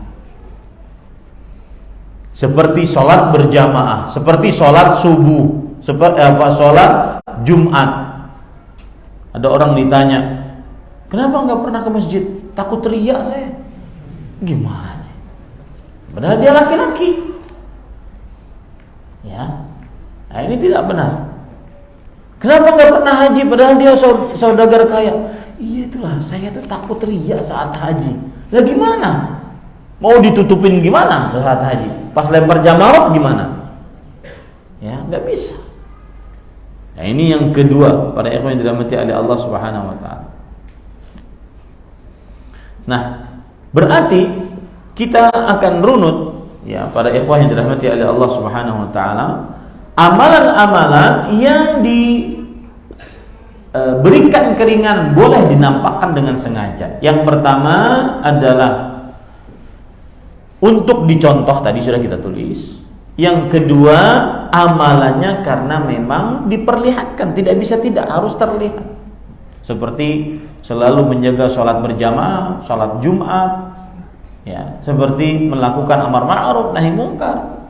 seperti sholat berjamaah, seperti sholat subuh, seperti sholat Jumat. Ada orang ditanya, kenapa nggak pernah ke masjid? Takut teriak saya. Gimana? Padahal dia laki-laki. Ya, nah ini tidak benar. Kenapa nggak pernah haji? Padahal dia saudagar kaya. Iya itulah, saya tuh takut teriak saat haji. Lah gimana? Mau ditutupin gimana saat haji? Pas lempar jamarat gimana? Ya, nggak bisa. Nah ini yang kedua, para ikhwan yang dirahmati oleh Allah Subhanahu wa taala. Nah, Berarti kita akan runut, ya, para ikhwah yang dirahmati oleh Allah Subhanahu wa taala, amalan-amalan yang diberikan keringan boleh dinampakkan dengan sengaja. Yang pertama adalah untuk dicontoh, tadi sudah kita tulis. Yang kedua, amalannya karena memang diperlihatkan, tidak bisa tidak, harus terlihat. Seperti selalu menjaga sholat berjamaah, sholat Jumat, ya, seperti melakukan amar ma'ruf nahi mungkar.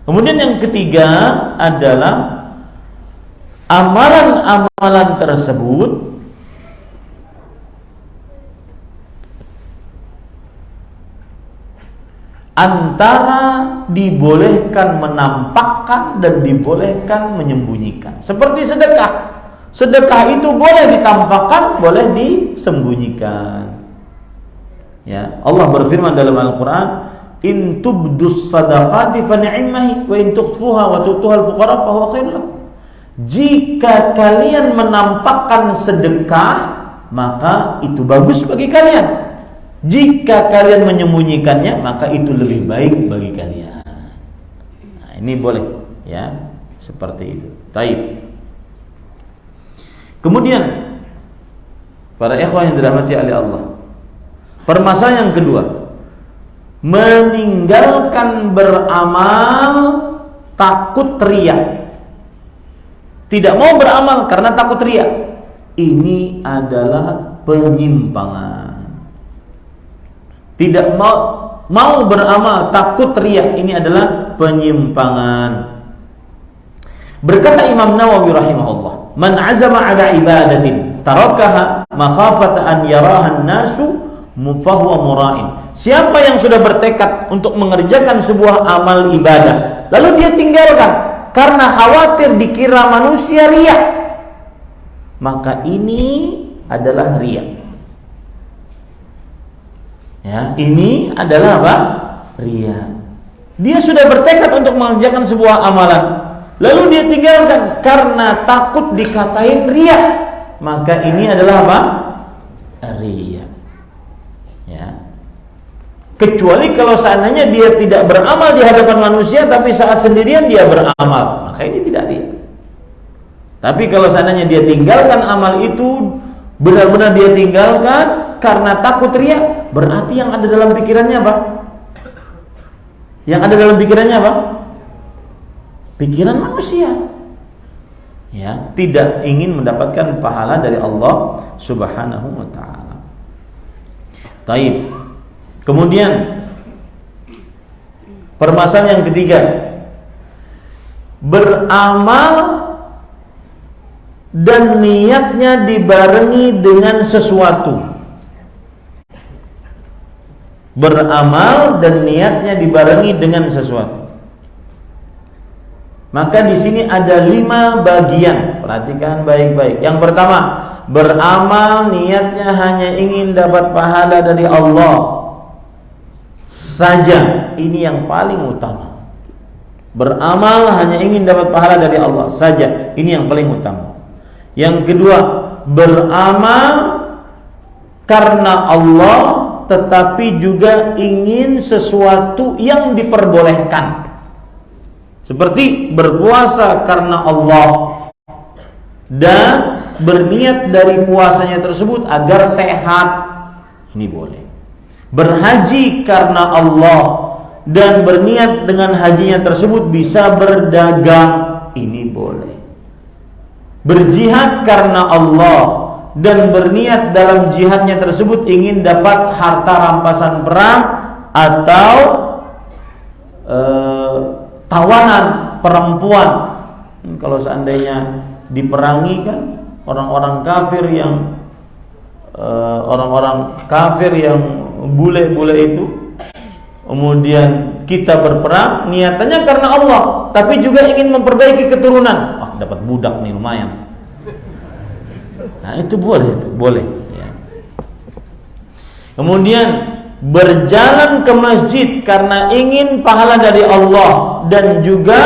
Kemudian yang ketiga adalah amalan-amalan tersebut antara dibolehkan menampakkan dan dibolehkan menyembunyikan. Seperti sedekah. Sedekah itu boleh ditampakkan, boleh disembunyikan. Ya, Allah berfirman dalam Al-Qur'an, "In tubdus sadaqati fa ni'mahi wa in tukhfuha wa tu'tuha al-fuqara fa huwa khairul lakum." Jika kalian menampakkan sedekah, maka itu bagus bagi kalian. Jika kalian menyembunyikannya, maka itu lebih baik bagi kalian. Nah, ini boleh, ya, seperti itu. Taib. Kemudian para ikhwah yang dirahmati oleh Allah, permasalahan yang kedua, meninggalkan beramal takut riya. Tidak mau beramal karena takut riya. Ini adalah penyimpangan. Tidak mau beramal takut riya, ini adalah penyimpangan. Berkata Imam Nawawi rahimahullah, "Man azama ala ibadatin tarakaha makhafata an yaraha an-nasu fahuwa mura'in." Siapa yang sudah bertekad untuk mengerjakan sebuah amal ibadah, lalu dia tinggalkan karena khawatir dikira manusia riya, maka ini adalah riya. Ya, ini adalah apa? Riya. Dia sudah bertekad untuk mengerjakan sebuah amalan, lalu dia tinggalkan karena takut dikatain riya, maka ini adalah apa? Riya. Ya. Kecuali kalau seandainya dia tidak beramal di hadapan manusia, tapi saat sendirian dia beramal, maka ini tidak riya. Tapi kalau seandainya dia tinggalkan amal itu, benar-benar dia tinggalkan karena takut riya, berarti yang ada dalam pikirannya apa? Yang ada dalam pikirannya apa? Pikiran manusia. Ya, tidak ingin mendapatkan pahala dari Allah Subhanahu wa taala. Taib. Kemudian permasalahan yang ketiga, beramal dan niatnya dibarengi dengan sesuatu. Beramal dan niatnya dibarengi dengan sesuatu. Maka di sini ada 5 bagian. Perhatikan baik-baik. Yang pertama, beramal niatnya hanya ingin dapat pahala dari Allah saja. Ini yang paling utama. Beramal hanya ingin dapat pahala dari Allah saja. Ini yang paling utama. Yang kedua, beramal karena Allah, tetapi juga ingin sesuatu yang diperbolehkan. Seperti berpuasa karena Allah dan berniat dari puasanya tersebut agar sehat, ini boleh. Berhaji karena Allah dan berniat dengan hajinya tersebut bisa berdagang, ini boleh. Berjihad karena Allah dan berniat dalam jihadnya tersebut ingin dapat harta rampasan perang atau tawanan perempuan. Kalau seandainya diperangi kan orang-orang kafir yang bule-bule itu, kemudian kita berperang niatannya karena Allah, tapi juga ingin memperbaiki keturunan. Dapat budak nih lumayan. Nah, itu boleh ya. Kemudian berjalan ke masjid karena ingin pahala dari Allah dan juga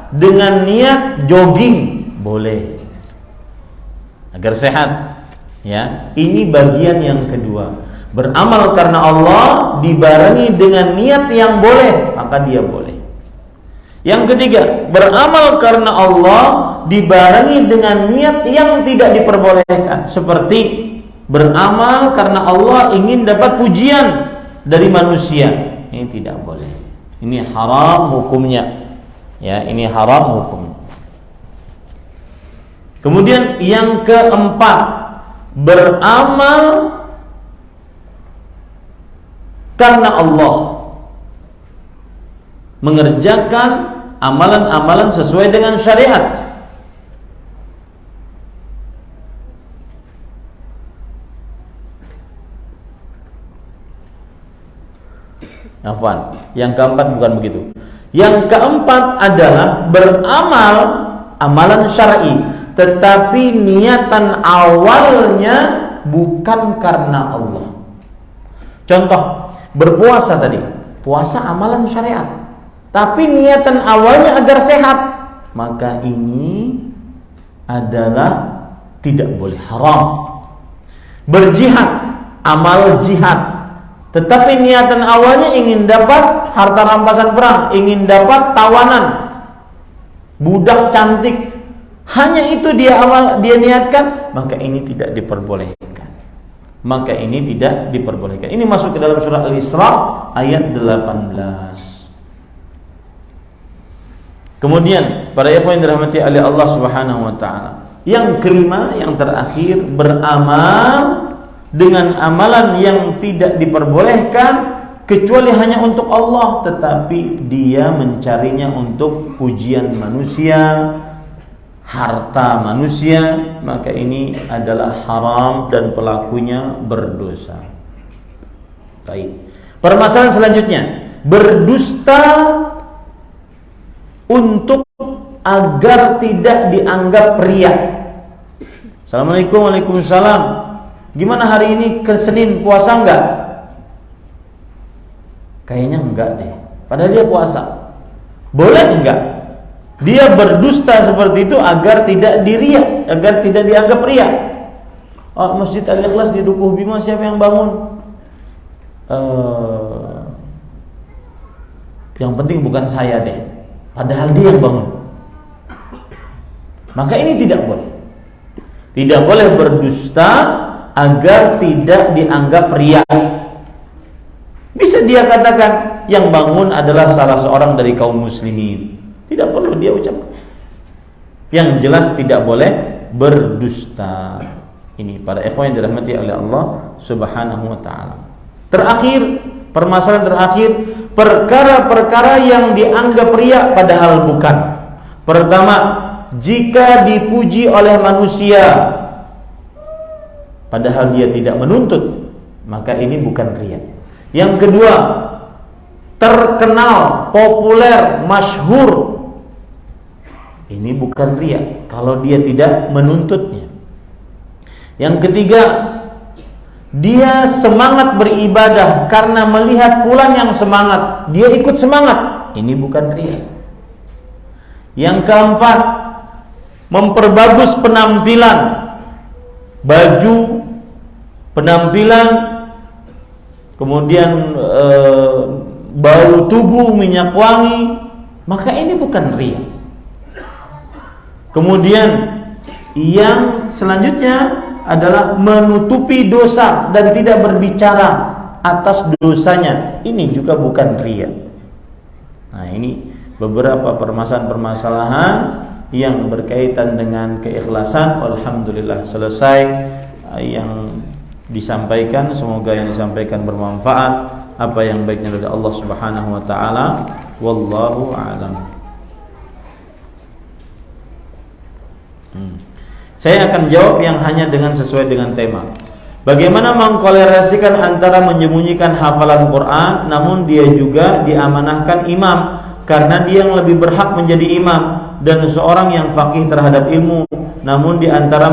dengan niat jogging, boleh. Agar sehat. Ya, ini bagian yang kedua. Beramal karena Allah dibarengi dengan niat yang boleh, maka dia boleh. Yang ketiga, beramal karena Allah dibarengi dengan niat yang tidak diperbolehkan, seperti beramal karena Allah ingin dapat pujian dari manusia. Ini tidak boleh. Ini haram hukumnya. Ya, ini haram hukumnya. Kemudian yang keempat, beramal karena Allah, mengerjakan amalan-amalan sesuai dengan syariat. Afwan, yang keempat bukan begitu. Yang keempat adalah beramal amalan syar'i, tetapi niatan awalnya bukan karena Allah. Contoh, berpuasa tadi, puasa amalan syariat, tapi niatan awalnya agar sehat, maka ini adalah tidak boleh, haram. Berjihad, amal jihad, tetapi niatan awalnya ingin dapat harta rampasan perang, ingin dapat tawanan, budak cantik, hanya itu dia niatkan, maka ini tidak diperbolehkan. Maka ini tidak diperbolehkan. Ini masuk ke dalam surah Al-Isra ayat 18. Kemudian para ikhwan yang dirahmati oleh Allah Subhanahu wa taala, yang kelima, yang terakhir, beramal dengan amalan yang tidak diperbolehkan kecuali hanya untuk Allah, tetapi dia mencarinya untuk pujian manusia, harta manusia, maka ini adalah haram dan pelakunya berdosa. Baik. Permasalahan selanjutnya, berdusta untuk agar tidak dianggap riya. Assalamualaikum, waalaikumsalam. Gimana hari ini ke Senin, puasa enggak? Kayaknya enggak deh, padahal dia puasa. Boleh enggak? Dia berdusta seperti itu agar tidak diriya, agar tidak dianggap riya. Oh, Masjid Al-Ikhlas di Dukuh Bima siapa yang bangun? Yang penting bukan saya deh, padahal dia yang bangun. Maka ini tidak boleh. Tidak boleh berdusta agar tidak dianggap riya. Bisa dia katakan yang bangun adalah salah seorang dari kaum muslimin, tidak perlu dia ucapkan. Yang jelas tidak boleh berdusta. Ini para ikhwan yang dirahmati oleh Allah Subhanahu wa taala. Terakhir, permasalahan terakhir, perkara-perkara yang dianggap riya padahal bukan. Pertama, jika dipuji oleh manusia padahal dia tidak menuntut, maka ini bukan riya. Yang kedua, terkenal, populer, masyhur, ini bukan riya kalau dia tidak menuntutnya. Yang ketiga, dia semangat beribadah karena melihat fulan yang semangat, dia ikut semangat, ini bukan riya. Yang keempat, memperbagus penampilan, baju, penampilan, kemudian bau tubuh, minyak wangi, maka ini bukan riya. Kemudian yang selanjutnya adalah menutupi dosa dan tidak berbicara atas dosanya, ini juga bukan riya. Nah, ini beberapa permasalahan-permasalahan yang berkaitan dengan keikhlasan. Alhamdulillah selesai yang disampaikan. Semoga yang disampaikan bermanfaat. Apa yang baiknya dari Allah Subhanahu wa taala. Wallahu a'lam. Saya akan jawab yang hanya dengan sesuai dengan tema. Bagaimana mengkolerasikan antara menyembunyikan hafalan Quran namun dia juga diamanahkan imam karena dia yang lebih berhak menjadi imam, dan seorang yang faqih terhadap ilmu namun di antara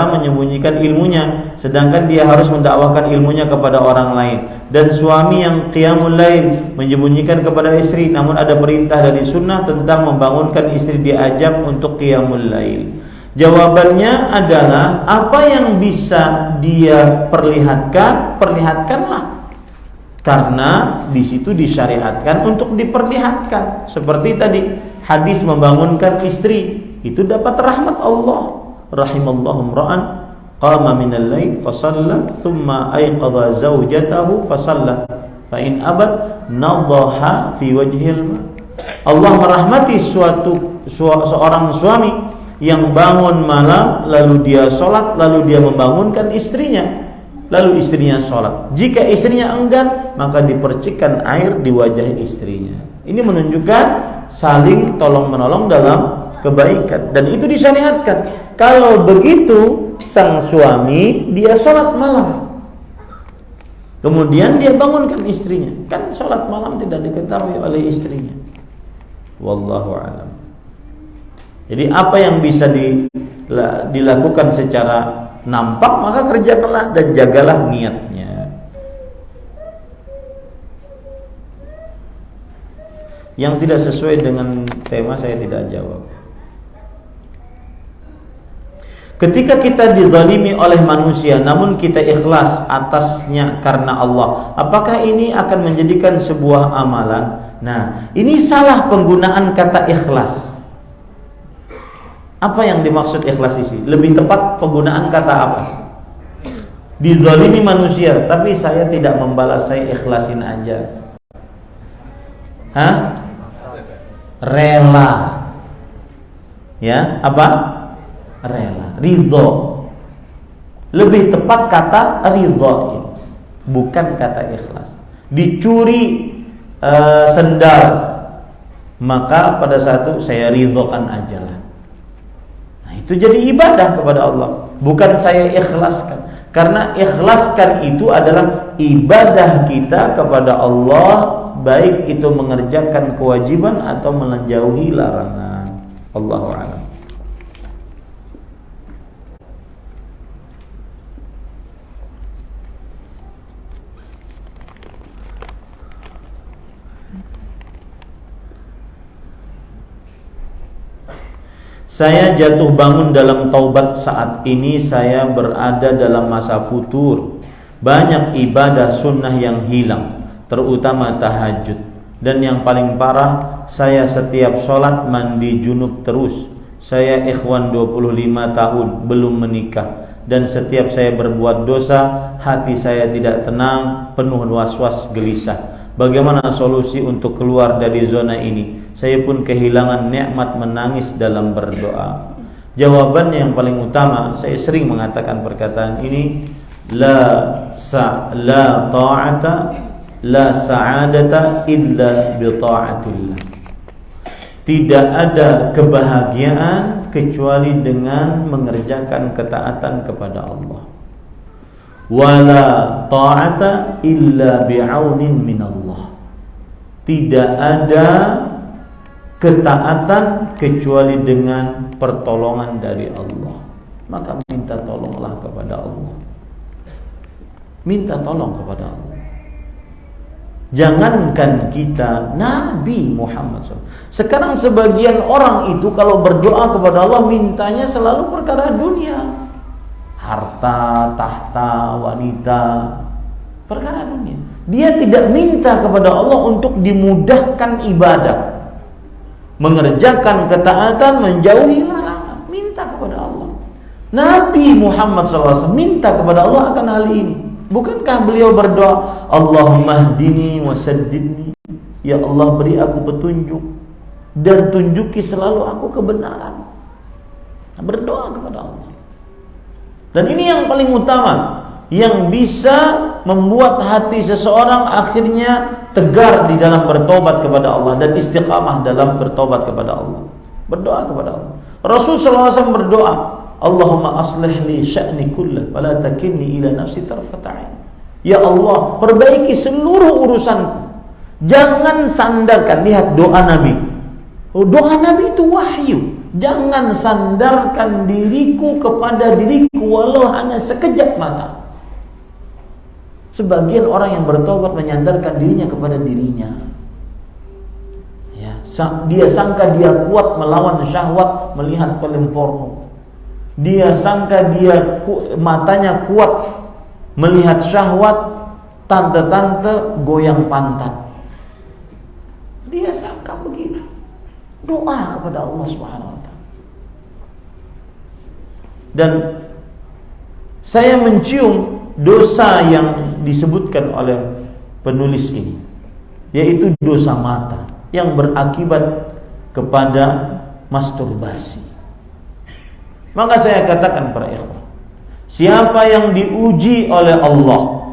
menyembunyikan ilmunya sedangkan dia harus mendakwakan ilmunya kepada orang lain, dan suami yang qiyamul lail menyembunyikan kepada istri namun ada perintah dari sunnah tentang membangunkan istri diajak untuk qiyamul lail. Jawabannya adalah apa yang bisa dia perlihatkan, perlihatkanlah. Karena di situ disyariatkan untuk diperlihatkan. Seperti tadi hadis membangunkan istri, itu dapat rahmat Allah. Rahimallahu imra'an qama minal lail fa shalla thumma ayqadha zawjatahu fa shalla fa in abad nadaha fi wajhil. Allah merahmati seorang suami yang bangun malam lalu dia sholat, lalu dia membangunkan istrinya, lalu istrinya sholat. Jika istrinya enggan, maka dipercikkan air di wajah istrinya. Ini menunjukkan saling tolong menolong dalam kebaikan, dan itu disyariatkan. Kalau begitu, sang suami dia sholat malam, kemudian dia bangunkan istrinya, kan sholat malam tidak diketahui oleh istrinya. Wallahu a'lam. Jadi apa yang bisa dilakukan secara nampak, maka kerjakanlah dan jagalah niatnya. Yang tidak sesuai dengan tema saya tidak jawab. Ketika kita dizalimi oleh manusia namun kita ikhlas atasnya karena Allah, apakah ini akan menjadikan sebuah amalan? Nah, ini salah penggunaan kata ikhlas. Apa yang dimaksud ikhlas di sini? Lebih tepat penggunaan kata apa? Dizalimi manusia, tapi saya tidak membalas, saya ikhlasin aja. Hah? Rela. Ya, apa? Rela, ridho. Lebih tepat kata ridho, bukan kata ikhlas. Dicuri sendal, maka pada saat itu saya ridhokan aja lah. Nah, itu jadi ibadah kepada Allah, bukan saya ikhlaskan. Karena ikhlaskan itu adalah ibadah kita kepada Allah, baik itu mengerjakan kewajiban atau menjauhi larangan. Allahu a'lam. Saya jatuh bangun dalam taubat. Saat ini saya berada dalam masa futur. Banyak ibadah sunnah yang hilang, terutama tahajud. Dan yang paling parah, saya setiap sholat mandi junub terus. Saya ikhwan 25 tahun, belum menikah. Dan setiap saya berbuat dosa, hati saya tidak tenang, penuh was-was gelisah. Bagaimana solusi untuk keluar dari zona ini? Saya pun kehilangan nikmat menangis dalam berdoa. Jawabannya yang paling utama, saya sering mengatakan perkataan ini, la ta'ata la sa'adata illa bi ta'atillah. Tidak ada kebahagiaan kecuali dengan mengerjakan ketaatan kepada Allah. Wala ta'ata illa bi'aunin minallah. Tidak ada ketaatan kecuali dengan pertolongan dari Allah. Maka minta tolonglah kepada Allah. Minta tolong kepada Allah. Jangankan kita, Nabi Muhammad SAW. Sekarang sebagian orang itu kalau berdoa kepada Allah mintanya selalu perkara dunia, harta, tahta, wanita, perkara dunia. Dia tidak minta kepada Allah untuk dimudahkan ibadah, mengerjakan ketaatan, menjauhi larangan. Minta kepada Allah. Nabi Muhammad SAW minta kepada Allah akan hal ini. Bukankah beliau berdoa, Allahumma hdini wa saddidni, ya Allah beri aku petunjuk dan tunjuki selalu aku kebenaran. Berdoa kepada Allah. Dan ini yang paling utama, yang bisa membuat hati seseorang akhirnya tegar di dalam bertobat kepada Allah dan istiqamah dalam bertobat kepada Allah. Berdoa kepada Allah. Rasulullah SAW berdoa, Allahumma aslih li sya'ni kullah wa la takilni ila nafsi tarfata ain. Ya Allah, perbaiki seluruh urusanku. Jangan sandarkan, lihat doa Nabi. Doa Nabi itu wahyu. Jangan sandarkan diriku kepada diriku walau hanya sekejap mata. Sebagian orang yang bertobat menyandarkan dirinya kepada dirinya. Ya, dia sangka dia kuat melawan syahwat melihat film porno. Dia sangka matanya kuat melihat syahwat tante-tante goyang pantat. Dia sangka begitu. Doa kepada Allah Subhanahu wa taala. Dan saya mencium dosa yang disebutkan oleh penulis ini, yaitu dosa mata yang berakibat kepada masturbasi. Maka saya katakan para ikhwan, siapa yang diuji oleh Allah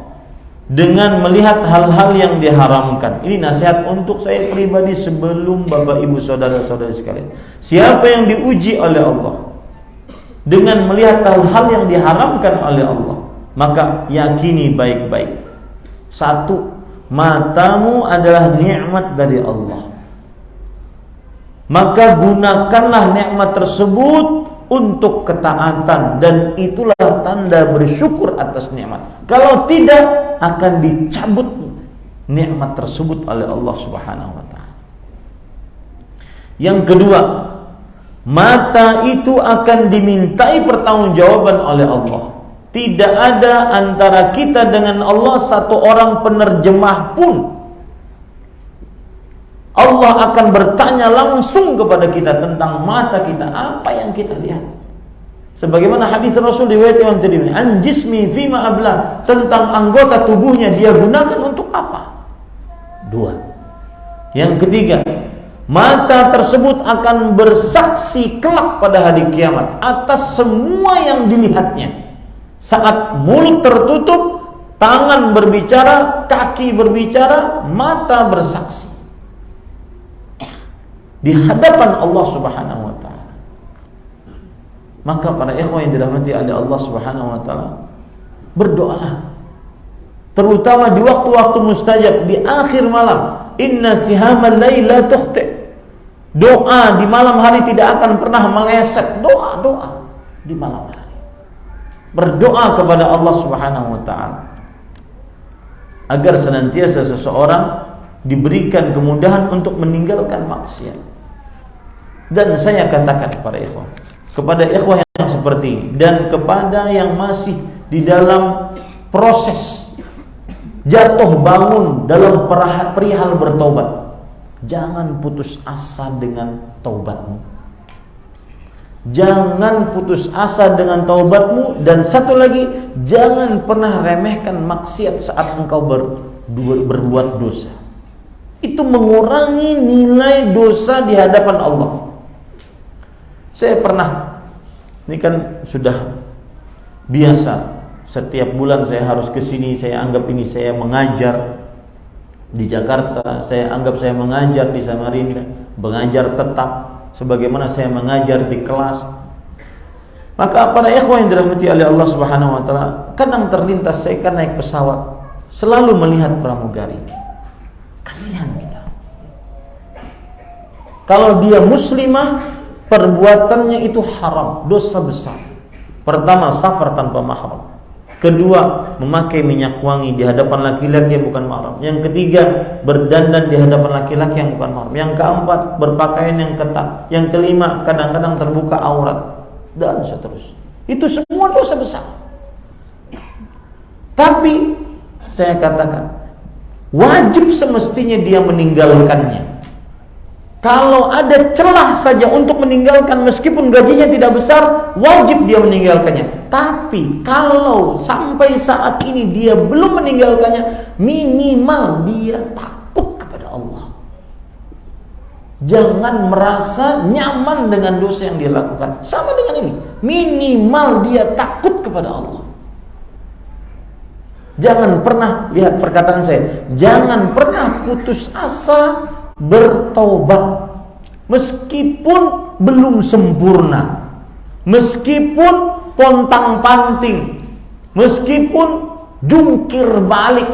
dengan melihat hal-hal yang diharamkan, ini nasihat untuk saya pribadi sebelum Bapak Ibu saudara-saudari sekalian. Siapa yang diuji oleh Allah dengan melihat hal-hal yang diharamkan oleh Allah, maka yakini baik-baik. Satu, matamu adalah nikmat dari Allah. Maka gunakanlah nikmat tersebut untuk ketaatan, dan itulah tanda bersyukur atas nikmat. Kalau tidak, akan dicabut nikmat tersebut oleh Allah Subhanahu wa taala. Yang kedua, mata itu akan dimintai pertanggungjawaban oleh Allah. Tidak ada antara kita dengan Allah satu orang penerjemah pun. Allah akan bertanya langsung kepada kita tentang mata kita, apa yang kita lihat. Sebagaimana hadis Rasul riwayat Imam Tirmidzi, an jismi fima abla, tentang anggota tubuhnya dia gunakan untuk apa? Dua. Yang ketiga, mata tersebut akan bersaksi kelak pada hari kiamat atas semua yang dilihatnya. Saat mulut tertutup, tangan berbicara, kaki berbicara, mata bersaksi di hadapan Allah Subhanahu wa taala. Maka para ikhwan yang dirahmati oleh Allah Subhanahu wa taala, berdoalah. Terutama di waktu-waktu mustajab, di akhir malam. Inna sihamal lail la tukhti. Doa di malam hari tidak akan pernah meleset. Doa di malam hari. Berdoa kepada Allah Subhanahu wa taala agar senantiasa seseorang diberikan kemudahan untuk meninggalkan maksiat. Dan saya katakan kepada ikhwah yang seperti ini, dan kepada yang masih di dalam proses jatuh bangun dalam perihal bertobat, jangan putus asa dengan taubatmu. Jangan putus asa dengan taubatmu. Dan satu lagi, jangan pernah remehkan maksiat saat engkau berbuat dosa. Itu mengurangi nilai dosa di hadapan Allah. Saya pernah, ini kan sudah biasa, setiap bulan saya harus ke sini. Saya anggap ini saya mengajar di Jakarta, saya anggap saya mengajar di Samarinda, mengajar tetap sebagaimana saya mengajar di kelas. Maka para ikhwan yang dirahmati oleh Allah Subhanahu wa taala, kadang terlintas saya kan naik pesawat, selalu melihat pramugari. Kasihan kita. Kalau dia muslimah, perbuatannya itu haram, dosa besar. Pertama, safar tanpa mahram. Kedua, memakai minyak wangi di hadapan laki-laki yang bukan mahram. Yang ketiga, berdandan di hadapan laki-laki yang bukan mahram. Yang keempat, berpakaian yang ketat. Yang kelima, kadang-kadang terbuka aurat, dan seterusnya. Itu semua dosa besar. Tapi saya katakan, wajib semestinya dia meninggalkannya. Kalau ada celah saja untuk meninggalkan, meskipun gajinya tidak besar, wajib dia meninggalkannya. Tapi kalau sampai saat ini dia belum meninggalkannya, minimal dia takut kepada Allah. Jangan merasa nyaman dengan dosa yang dia lakukan. Sama dengan ini, minimal dia takut kepada Allah. Jangan pernah, lihat perkataan saya, jangan pernah putus asa bertaubat meskipun belum sempurna, meskipun pontang-panting, meskipun jungkir balik,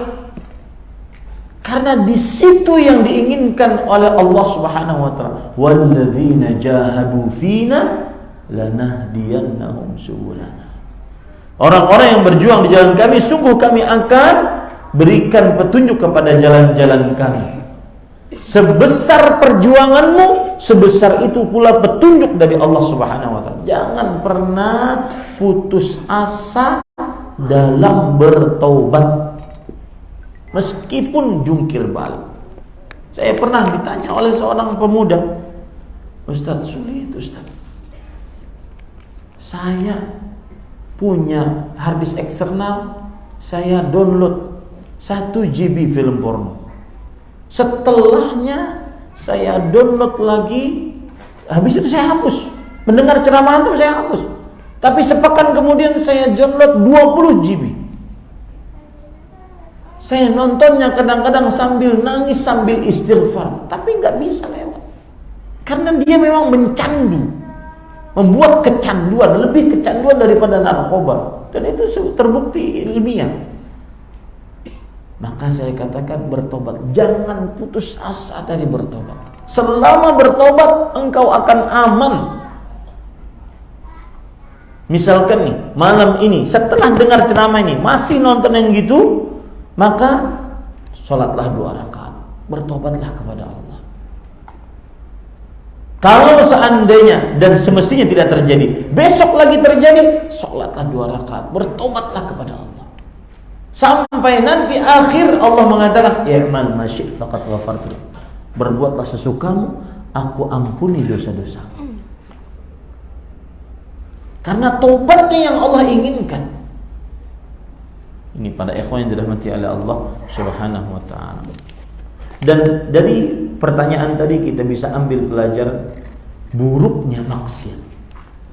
karena di situ yang diinginkan oleh Allah Subhanahu wa taala. Walladzina jahadu fina lanahdiyannahum subulana. Orang-orang yang berjuang di jalan kami, sungguh kami akan berikan petunjuk kepada jalan-jalan kami. Sebesar perjuanganmu, sebesar itu pula petunjuk dari Allah Subhanahu wa taala. Jangan pernah putus asa dalam bertaubat meskipun jungkir balik. Saya pernah ditanya oleh seorang pemuda, "Ustaz, sulit Ustaz. Saya punya harddisk eksternal, saya download 1 GB film porno. Setelahnya saya download lagi, habis itu saya hapus. Mendengar ceramah itu saya hapus. Tapi sepekan kemudian saya download 20 GB. Saya nontonnya kadang-kadang sambil nangis, sambil istighfar, tapi nggak bisa lewat. Karena dia memang mencandu, membuat kecanduan, lebih kecanduan daripada narkoba. Dan itu terbukti ilmiah. Maka saya katakan bertobat. Jangan putus asa dari bertobat. Selama bertobat, engkau akan aman. Misalkan nih, malam ini setelah dengar ceramah ini masih nonton yang gitu, maka sholatlah 2 rakaat, bertobatlah kepada Allah. Kalau seandainya dan semestinya tidak terjadi, besok lagi terjadi, sholatlah 2 rakaat, bertobatlah kepada Allah. Sampai nanti akhir Allah mengatakan, "I'mal ma syi'ta faqad ghafartu." Berbuatlah sesukamu, aku ampuni dosa-dosa. Karena taubatnya yang Allah inginkan. Ini pada ikhwan yang dirahmati oleh Allah Subhanahu wa taala. Dan dari pertanyaan tadi kita bisa ambil pelajaran buruknya maksiat,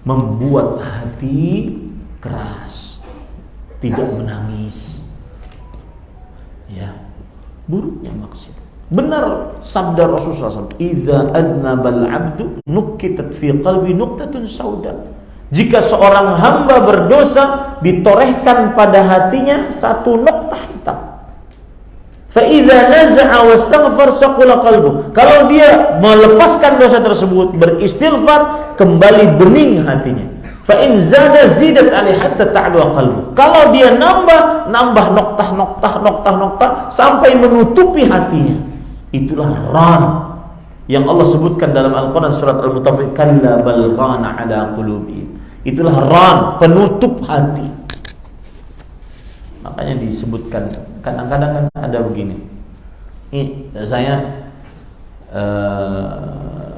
membuat hati keras, tidak menangis. Ya, buruknya maksiat. Benar sabda Rasulullah SAW, "Idza adnabal 'abdu nukitat fi qalbi nuqtatun sauda." Jika seorang hamba berdosa, ditorehkan pada hatinya satu noktah hitam. Fa idza naza'a wastaghfar saqula qalbu. Kalau dia melepaskan dosa tersebut, beristighfar, kembali bening hatinya. Fa in zada zidat alaihi hatta ta'lu qalbu. Kalau dia nambah noktah sampai menutupi hatinya. Itulah ran yang Allah sebutkan dalam Al-Qur'an surat Al-Mutaffifin, kalla bal rana ala qulubihim. Itulah ran, penutup hati. Makanya disebutkan, kadang-kadang kan ada begini. Ini saya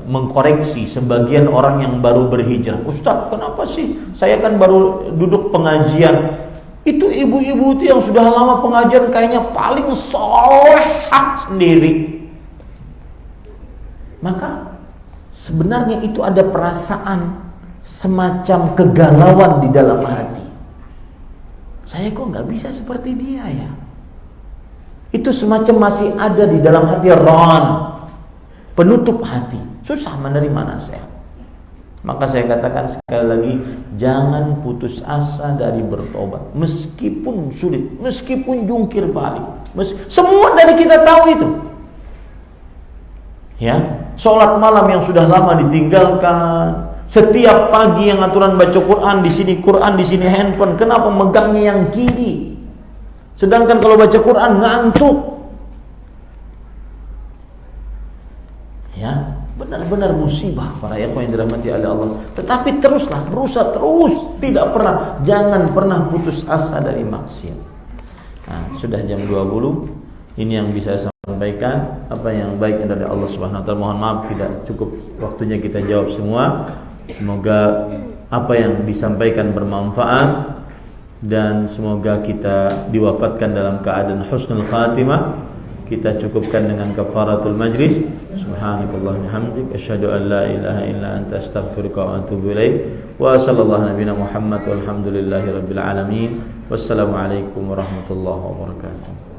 mengkoreksi sebagian orang yang baru berhijrah. "Ustaz, kenapa sih? Saya kan baru duduk pengajian." Itu ibu-ibu itu yang sudah lama pengajian kayaknya paling solehah sendiri. Maka sebenarnya itu ada perasaan semacam kegalauan di dalam hati. Saya kok nggak bisa seperti dia ya? Itu semacam masih ada di dalam hati, ron, penutup hati, susah menerima nasihat. Maka saya katakan sekali lagi, jangan putus asa dari bertobat, meskipun sulit, meskipun jungkir balik, semua dari kita tahu itu. Ya, sholat malam yang sudah lama ditinggalkan. Setiap pagi yang aturan baca Quran, di sini handphone. Kenapa megangnya yang kiri? Sedangkan kalau baca Quran ngantuk. Ya, benar-benar musibah para ikhwan yang dirahmati oleh Allah. Tetapi teruslah, berusaha terus, jangan pernah putus asa dari maksiat. Nah, sudah jam 20. Ini yang bisa saya sampaikan. Apa yang baik dari Allah Subhanahu wa taala. Mohon maaf tidak cukup waktunya kita jawab semua. Semoga apa yang disampaikan bermanfaat dan semoga kita diwafatkan dalam keadaan husnul khatimah. Kita cukupkan dengan kafaratul majlis. Subhanakallahumma wa bihamdika asyhadu an la ilaha illa anta astaghfiruka wa atubu ilaik. Wa sallallahu nabiyana Muhammad walhamdulillahi rabbil alamin. Wassalamu alaikum warahmatullahi wabarakatuh.